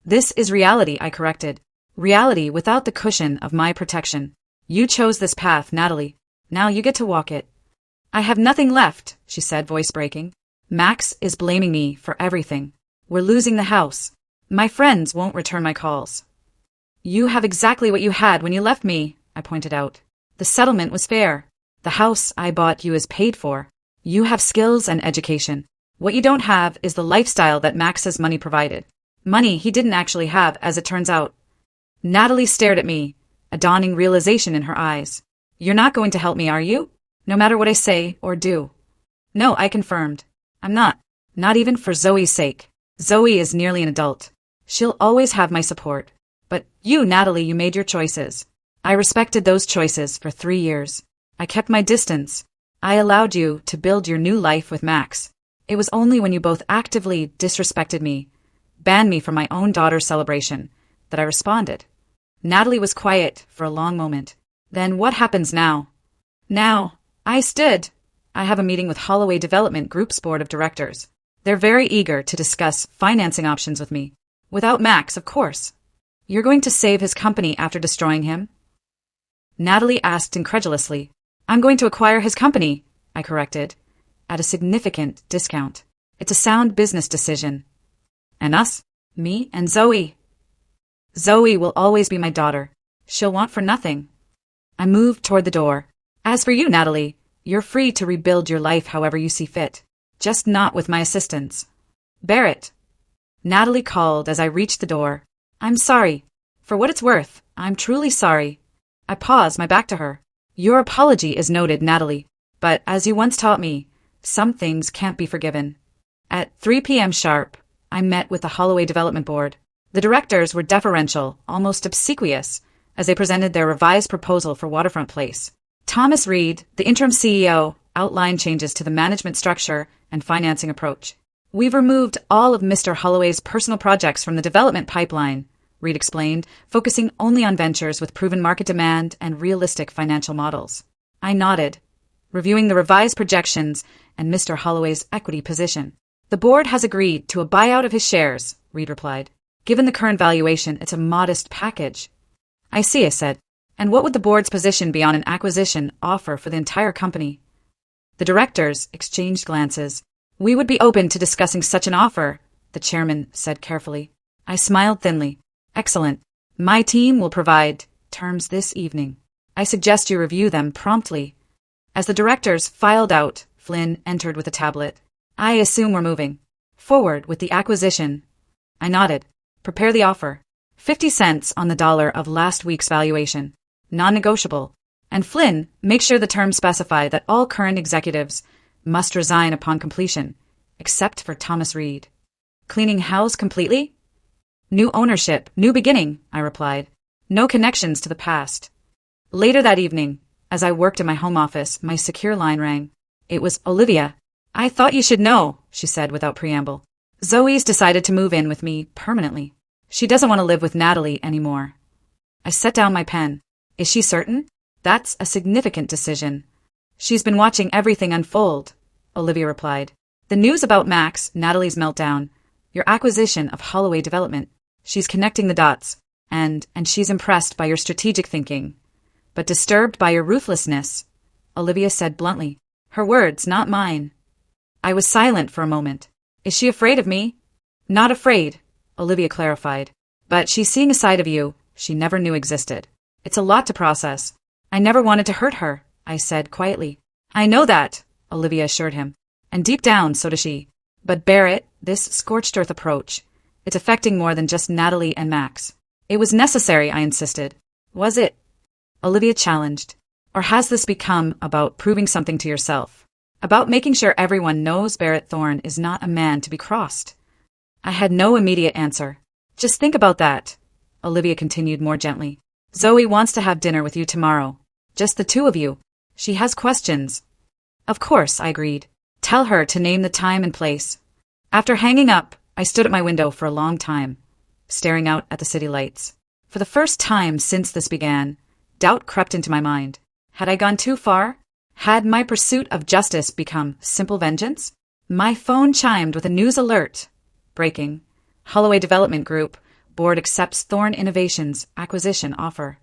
This is reality, I corrected. Reality without the cushion of my protection. You chose this path, Natalie. Now you get to walk it. I have nothing left, she said, voice breaking. Max is blaming me for everything. We're losing the house. My friends won't return my calls. You have exactly what you had when you left me, I pointed out. The settlement was fair. The house I bought you is paid for. You have skills and education. What you don't have is the lifestyle that Max's money provided. Money he didn't actually have, as it turns out. Natalie stared at me, a dawning realization in her eyes. You're not going to help me, are you? No matter what I say or do. No, I confirmed. I'm not. Not even for Zoe's sake. Zoe is nearly an adult. She'll always have my support. But you, Natalie, you made your choices. I respected those choices for 3 years. I kept my distance. I allowed you to build your new life with Max. It was only when you both actively disrespected me, banned me from my own daughter's celebration, that I responded. Natalie was quiet for a long moment. Then what happens now? Now, I stood. I have a meeting with Holloway Development Group's board of directors. They're very eager to discuss financing options with me. Without Max, of course. You're going to save his company after destroying him? Natalie asked incredulously. I'm going to acquire his company, I corrected, at a significant discount. It's a sound business decision. And us? Me and Zoe. Zoe will always be my daughter. She'll want for nothing. I moved toward the door. As for you, Natalie, you're free to rebuild your life however you see fit. Just not with my assistance. Barrett. Natalie called as I reached the door. I'm sorry. For what it's worth, I'm truly sorry. I paused, my back to her. Your apology is noted, Natalie. But as you once taught me, some things can't be forgiven. At 3 p.m. sharp, I met with the Holloway Development Board. The directors were deferential, almost obsequious, as they presented their revised proposal for Waterfront Place. Thomas Reed, the interim CEO, outlined changes to the management structure and financing approach. We've removed all of Mr. Holloway's personal projects from the development pipeline, Reed explained, focusing only on ventures with proven market demand and realistic financial models. I nodded, reviewing the revised projections and Mr. Holloway's equity position. The board has agreed to a buyout of his shares, Reed replied. Given the current valuation, it's a modest package. I see, I said. And what would the board's position be on an acquisition offer for the entire company? The directors exchanged glances. We would be open to discussing such an offer, the chairman said carefully. I smiled thinly. Excellent. My team will provide terms this evening. I suggest you review them promptly. As the directors filed out, Flynn entered with a tablet. I assume we're moving forward with the acquisition. I nodded. Prepare the offer. 50 cents on the dollar of last week's valuation. Non-negotiable. And Flynn, make sure the terms specify that all current executives must resign upon completion, except for Thomas Reed. Cleaning house completely? New ownership, new beginning, I replied. No connections to the past. Later that evening, as I worked in my home office, my secure line rang. It was Olivia. I thought you should know, she said without preamble. Zoe's decided to move in with me permanently. She doesn't want to live with Natalie anymore. I set down my pen. Is she certain? That's a significant decision. She's been watching everything unfold, Olivia replied. The news about Max, Natalie's meltdown, your acquisition of Holloway Development. She's connecting the dots, and she's impressed by your strategic thinking, but disturbed by your ruthlessness, Olivia said bluntly. Her words, not mine. I was silent for a moment. Is she afraid of me? Not afraid, Olivia clarified. But she's seeing a side of you she never knew existed. It's a lot to process. I never wanted to hurt her, I said quietly. I know that, Olivia assured him. And deep down, so does she. But bear it, this scorched earth approach. It's affecting more than just Natalie and Max. It was necessary, I insisted. Was it? Olivia challenged. Or has this become about proving something to yourself? About making sure everyone knows Barrett Thorne is not a man to be crossed? I had no immediate answer. Just think about that, Olivia continued more gently. Zoe wants to have dinner with you tomorrow. Just the two of you. She has questions. Of course, I agreed. Tell her to name the time and place. After hanging up, I stood at my window for a long time, staring out at the city lights. For the first time since this began, doubt crept into my mind. Had I gone too far? Had my pursuit of justice become simple vengeance? My phone chimed with a news alert. Breaking. Holloway Development Group. Board accepts Thorne Innovations acquisition offer.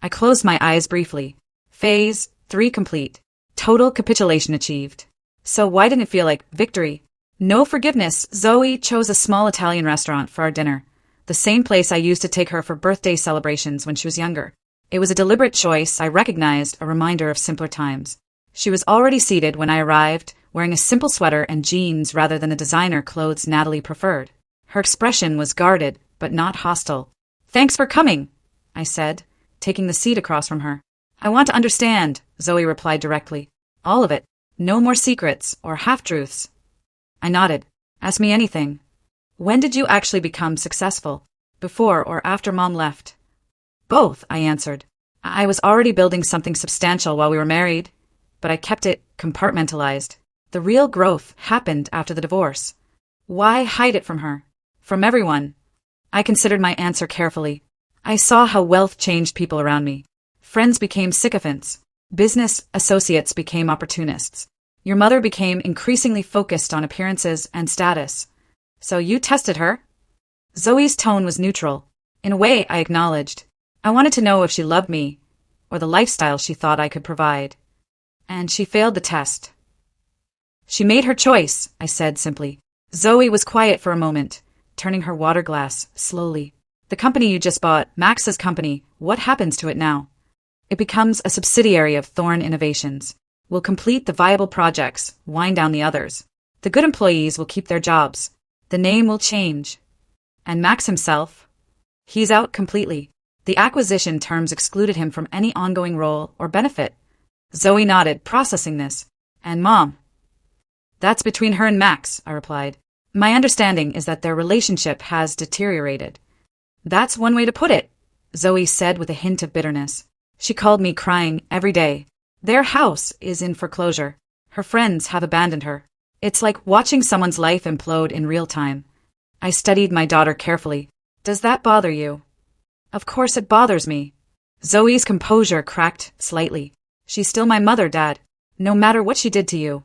I closed my eyes briefly. Phase 3 complete. Total capitulation achieved. So why didn't it feel like victory? No forgiveness. Zoe chose a small Italian restaurant for our dinner. The same place I used to take her for birthday celebrations when she was younger. It was a deliberate choice, I recognized, a reminder of simpler times. She was already seated when I arrived, wearing a simple sweater and jeans rather than the designer clothes Natalie preferred. Her expression was guarded, but not hostile. Thanks for coming, I said, taking the seat across from her. I want to understand, Zoe replied directly. All of it. No more secrets or half-truths. I nodded. Ask me anything. When did you actually become successful? Before or after Mom left? Both, I answered. I was already building something substantial while we were married, but I kept it compartmentalized. The real growth happened after the divorce. Why hide it from her? From everyone. I considered my answer carefully. I saw how wealth changed people around me. Friends became sycophants. Business associates became opportunists. Your mother became increasingly focused on appearances and status. So you tested her? Zoe's tone was neutral. In a way, I acknowledged. I wanted to know if she loved me, or the lifestyle she thought I could provide. And she failed the test. She made her choice, I said simply. Zoe was quiet for a moment, turning her water glass slowly. The company you just bought, Max's company, what happens to it now? It becomes a subsidiary of Thorne Innovations. We'll complete the viable projects, wind down the others. The good employees will keep their jobs. The name will change. And Max himself? He's out completely. The acquisition terms excluded him from any ongoing role or benefit. Zoe nodded, processing this. And Mom? That's between her and Max, I replied. My understanding is that their relationship has deteriorated. That's one way to put it, Zoe said with a hint of bitterness. She called me crying every day. Their house is in foreclosure. Her friends have abandoned her. It's like watching someone's life implode in real time. I studied my daughter carefully. Does that bother you? Of course it bothers me. Zoe's composure cracked slightly. She's still my mother, Dad, no matter what she did to you.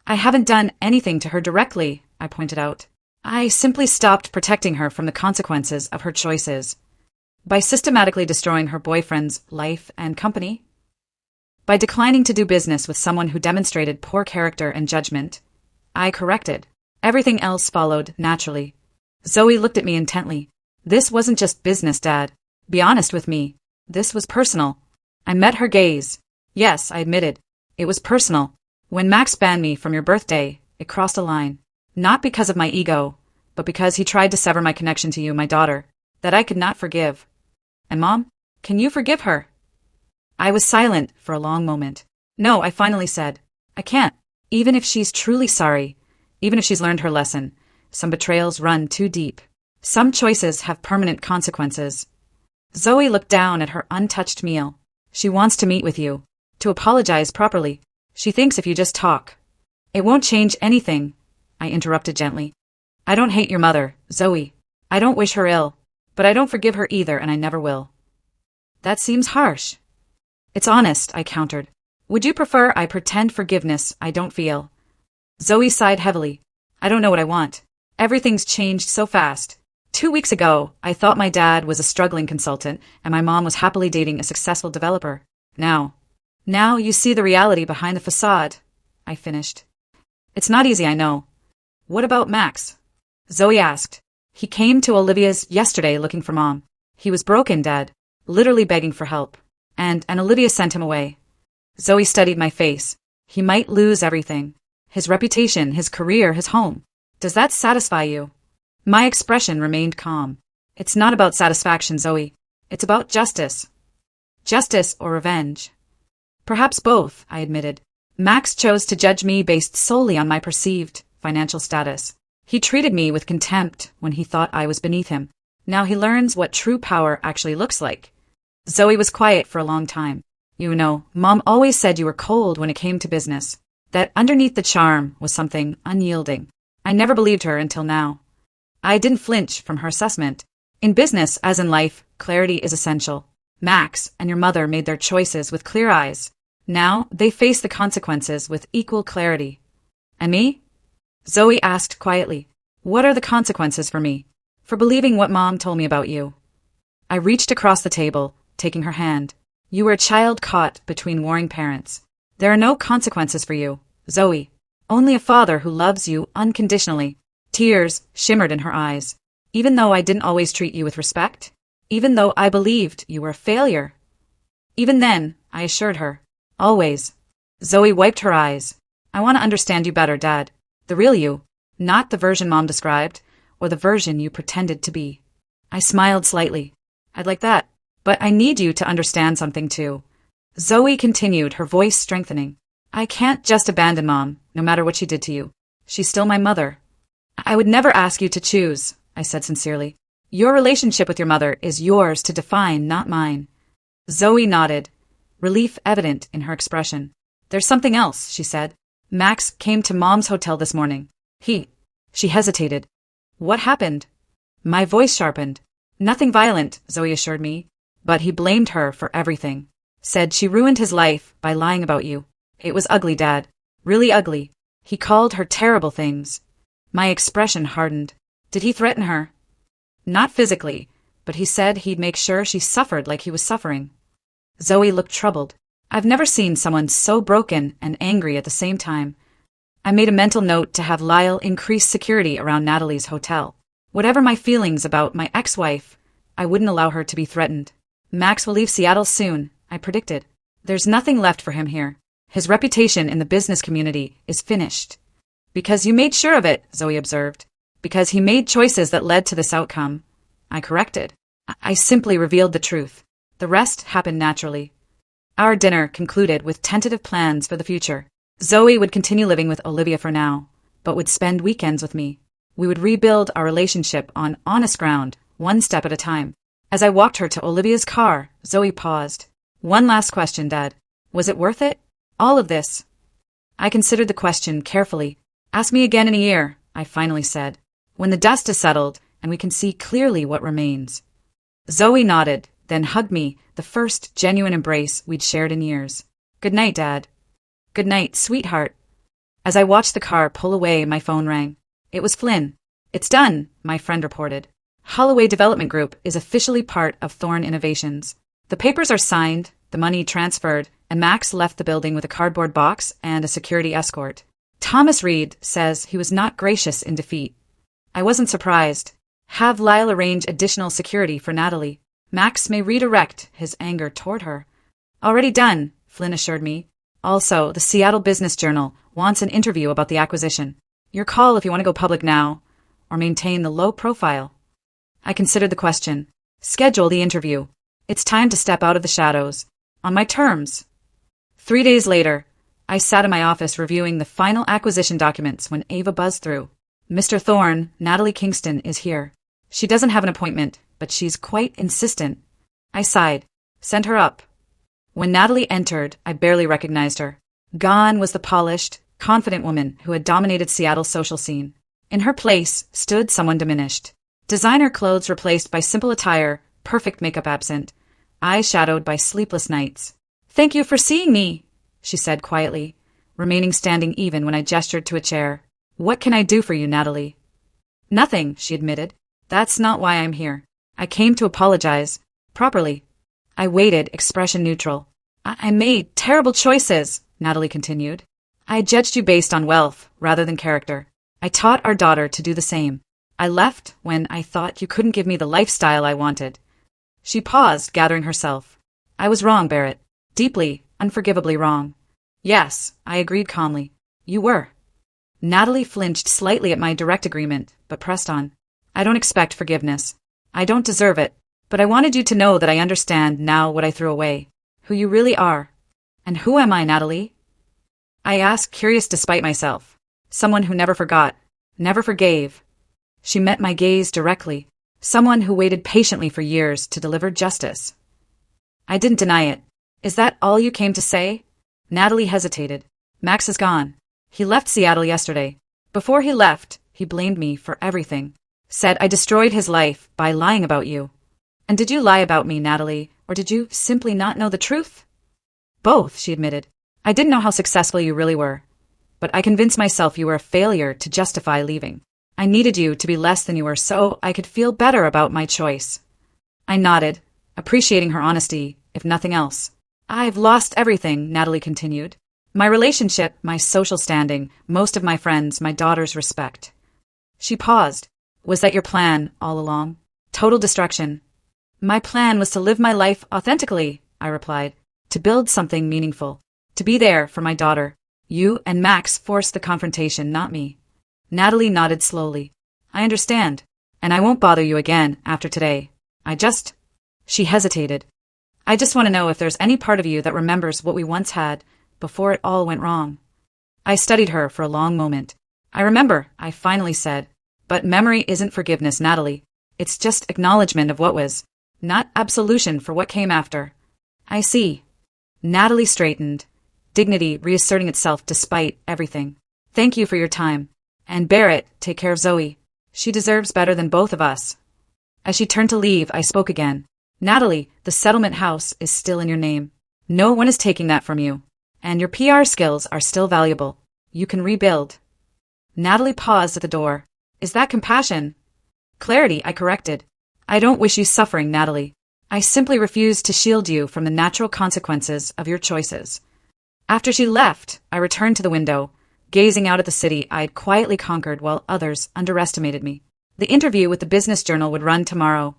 I haven't done anything to her directly, I pointed out. I simply stopped protecting her from the consequences of her choices. By systematically destroying her boyfriend's life and company. By declining to do business with someone who demonstrated poor character and judgment. I corrected. Everything else followed naturally. Zoe looked at me intently. This wasn't just business, Dad. Be honest with me. This was personal. I met her gaze. Yes, I admitted. It was personal. When Max banned me from your birthday, it crossed a line. Not because of my ego, but but because he tried to sever my connection to you, my daughter, that I could not forgive. And Mom, can you forgive her? I was silent for a long moment. No, I finally said. I can't. Even if she's truly sorry, even if she's learned her lesson, some betrayals run too deep. Some choices have permanent consequences. Zoe looked down at her untouched meal. She wants to meet with you, to apologize properly. She thinks if you just talk. It won't change anything, I interrupted gently. I don't hate your mother, Zoe. I don't wish her ill, but I don't forgive her either, and I never will. That seems harsh. It's honest, I countered. Would you prefer I pretend forgiveness I don't feel? Zoe sighed heavily. I don't know what I want. Everything's changed so fast. 2 weeks ago, I thought my dad was a struggling consultant and my mom was happily dating a successful developer. Now you see the reality behind the facade, I finished. It's not easy, I know. What about Max? Zoe asked. He came to Olivia's yesterday looking for Mom. He was broken, Dad, literally begging for help. And Olivia sent him away. Zoe studied my face. He might lose everything. His reputation, his career, his home. Does that satisfy you? My expression remained calm. It's not about satisfaction, Zoe. It's about justice. Justice or revenge? Perhaps both, I admitted. Max chose to judge me based solely on my perceived financial status. He treated me with contempt when he thought I was beneath him. Now he learns what true power actually looks like. Zoe was quiet for a long time. You know, Mom always said you were cold when it came to business. That underneath the charm was something unyielding. I never believed her until now. I didn't flinch from her assessment. In business, as in life, clarity is essential. Max and your mother made their choices with clear eyes. Now they face the consequences with equal clarity. And me? Zoe asked quietly. What are the consequences for me? For believing what Mom told me about you? I reached across the table, taking her hand. You were a child caught between warring parents. There are no consequences for you, Zoe. Only a father who loves you unconditionally. Tears shimmered in her eyes. Even though I didn't always treat you with respect? Even though I believed you were a failure? Even then, I assured her. Always. Zoe wiped her eyes. I want to understand you better, Dad. The real you. Not the version Mom described, or the version you pretended to be. I smiled slightly. I'd like that. But I need you to understand something too. Zoe continued, her voice strengthening. I can't just abandon Mom, no matter what she did to you. She's still my mother. I would never ask you to choose, I said sincerely. Your relationship with your mother is yours to define, not mine. Zoe nodded, relief evident in her expression. There's something else, she said. Max came to Mom's hotel this morning. She hesitated. What happened? My voice sharpened. Nothing violent, Zoe assured me. But he blamed her for everything. Said she ruined his life by lying about you. It was ugly, Dad. Really ugly. He called her terrible things. My expression hardened. Did he threaten her? Not physically, but he said he'd make sure she suffered like he was suffering. Zoe looked troubled. I've never seen someone so broken and angry at the same time. I made a mental note to have Lyle increase security around Natalie's hotel. Whatever my feelings about my ex-wife, I wouldn't allow her to be threatened. Max will leave Seattle soon, I predicted. There's nothing left for him here. His reputation in the business community is finished. Because you made sure of it, Zoe observed. Because he made choices that led to this outcome. I corrected. I simply revealed the truth. The rest happened naturally. Our dinner concluded with tentative plans for the future. Zoe would continue living with Olivia for now, but would spend weekends with me. We would rebuild our relationship on honest ground, one step at a time. As I walked her to Olivia's car, Zoe paused. One last question, Dad. Was it worth it? All of this? I considered the question carefully. Ask me again in a year, I finally said, when the dust has settled and we can see clearly what remains. Zoe nodded, then hugged me, the first genuine embrace we'd shared in years. Good night, Dad. Good night, sweetheart. As I watched the car pull away, my phone rang. It was Flynn. It's done, my friend reported. Holloway Development Group is officially part of Thorn Innovations. The papers are signed, the money transferred, and Max left the building with a cardboard box and a security escort. Thomas Reed says he was not gracious in defeat. I wasn't surprised. Have Lyle arrange additional security for Natalie. Max may redirect his anger toward her. Already done, Flynn assured me. Also, the Seattle Business Journal wants an interview about the acquisition. Your call if you want to go public now, or maintain the low profile? I considered the question. Schedule the interview. It's time to step out of the shadows. On my terms. 3 days later, I sat in my office reviewing the final acquisition documents when Ava buzzed through. Mr. Thorne, Natalie Kingston is here. She doesn't have an appointment, but she's quite insistent. I sighed. Send her up. When Natalie entered, I barely recognized her. Gone was the polished, confident woman who had dominated Seattle's social scene. In her place stood someone diminished. Designer clothes replaced by simple attire, perfect makeup absent, eyes shadowed by sleepless nights. Thank you for seeing me, she said quietly, remaining standing even when I gestured to a chair. What can I do for you, Natalie? Nothing, she admitted. That's not why I'm here. I came to apologize. Properly. I waited, expression neutral. I made terrible choices, Natalie continued. I judged you based on wealth rather than character. I taught our daughter to do the same. I left when I thought you couldn't give me the lifestyle I wanted. She paused, gathering herself. I was wrong, Barrett. Deeply, unforgivably wrong. Yes, I agreed calmly. You were. Natalie flinched slightly at my direct agreement, but pressed on. I don't expect forgiveness. I don't deserve it, but I wanted you to know that I understand now what I threw away. Who you really are. And who am I, Natalie? I asked, curious despite myself. Someone who never forgot, never forgave. She met my gaze directly. Someone who waited patiently for years to deliver justice. I didn't deny it. Is that all you came to say? Natalie hesitated. Max is gone. He left Seattle yesterday. Before he left, he blamed me for everything. Said I destroyed his life by lying about you. And did you lie about me, Natalie, or did you simply not know the truth? Both, she admitted. I didn't know how successful you really were. But I convinced myself you were a failure to justify leaving. I needed you to be less than you were so I could feel better about my choice. I nodded, appreciating her honesty, if nothing else. I've lost everything, Natalie continued. My relationship, my social standing, most of my friends, my daughter's respect. She paused. Was that your plan all along? Total destruction. My plan was to live my life authentically, I replied. To build something meaningful. To be there for my daughter. You and Max forced the confrontation, not me. Natalie nodded slowly. I understand. And I won't bother you again after today. She hesitated. I just want to know if there's any part of you that remembers what we once had before it all went wrong. I studied her for a long moment. I remember, I finally said. But memory isn't forgiveness, Natalie. It's just acknowledgement of what was, not absolution for what came after. I see. Natalie straightened, dignity reasserting itself despite everything. Thank you for your time. And Barrett, take care of Zoe. She deserves better than both of us. As she turned to leave, I spoke again. Natalie, the settlement house is still in your name. No one is taking that from you. And your PR skills are still valuable. You can rebuild. Natalie paused at the door. Is that compassion? Clarity, I corrected. I don't wish you suffering, Natalie. I simply refuse to shield you from the natural consequences of your choices. After she left, I returned to the window, gazing out at the city I had quietly conquered while others underestimated me. The interview with the Business Journal would run tomorrow,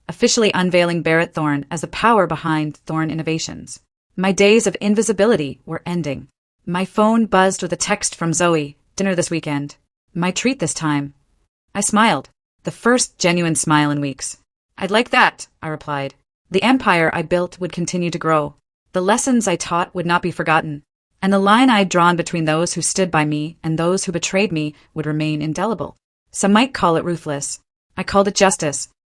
officially unveiling Barrett Thorne as the power behind Thorne Innovations. My days of invisibility were ending. My phone buzzed with a text from Zoe, dinner this weekend. My treat this time. I smiled, the first genuine smile in weeks. I'd like that, I replied. The empire I built would continue to grow. The lessons I taught would not be forgotten. And the line I'd drawn between those who stood by me and those who betrayed me would remain indelible. Some might call it ruthless. I called it justice,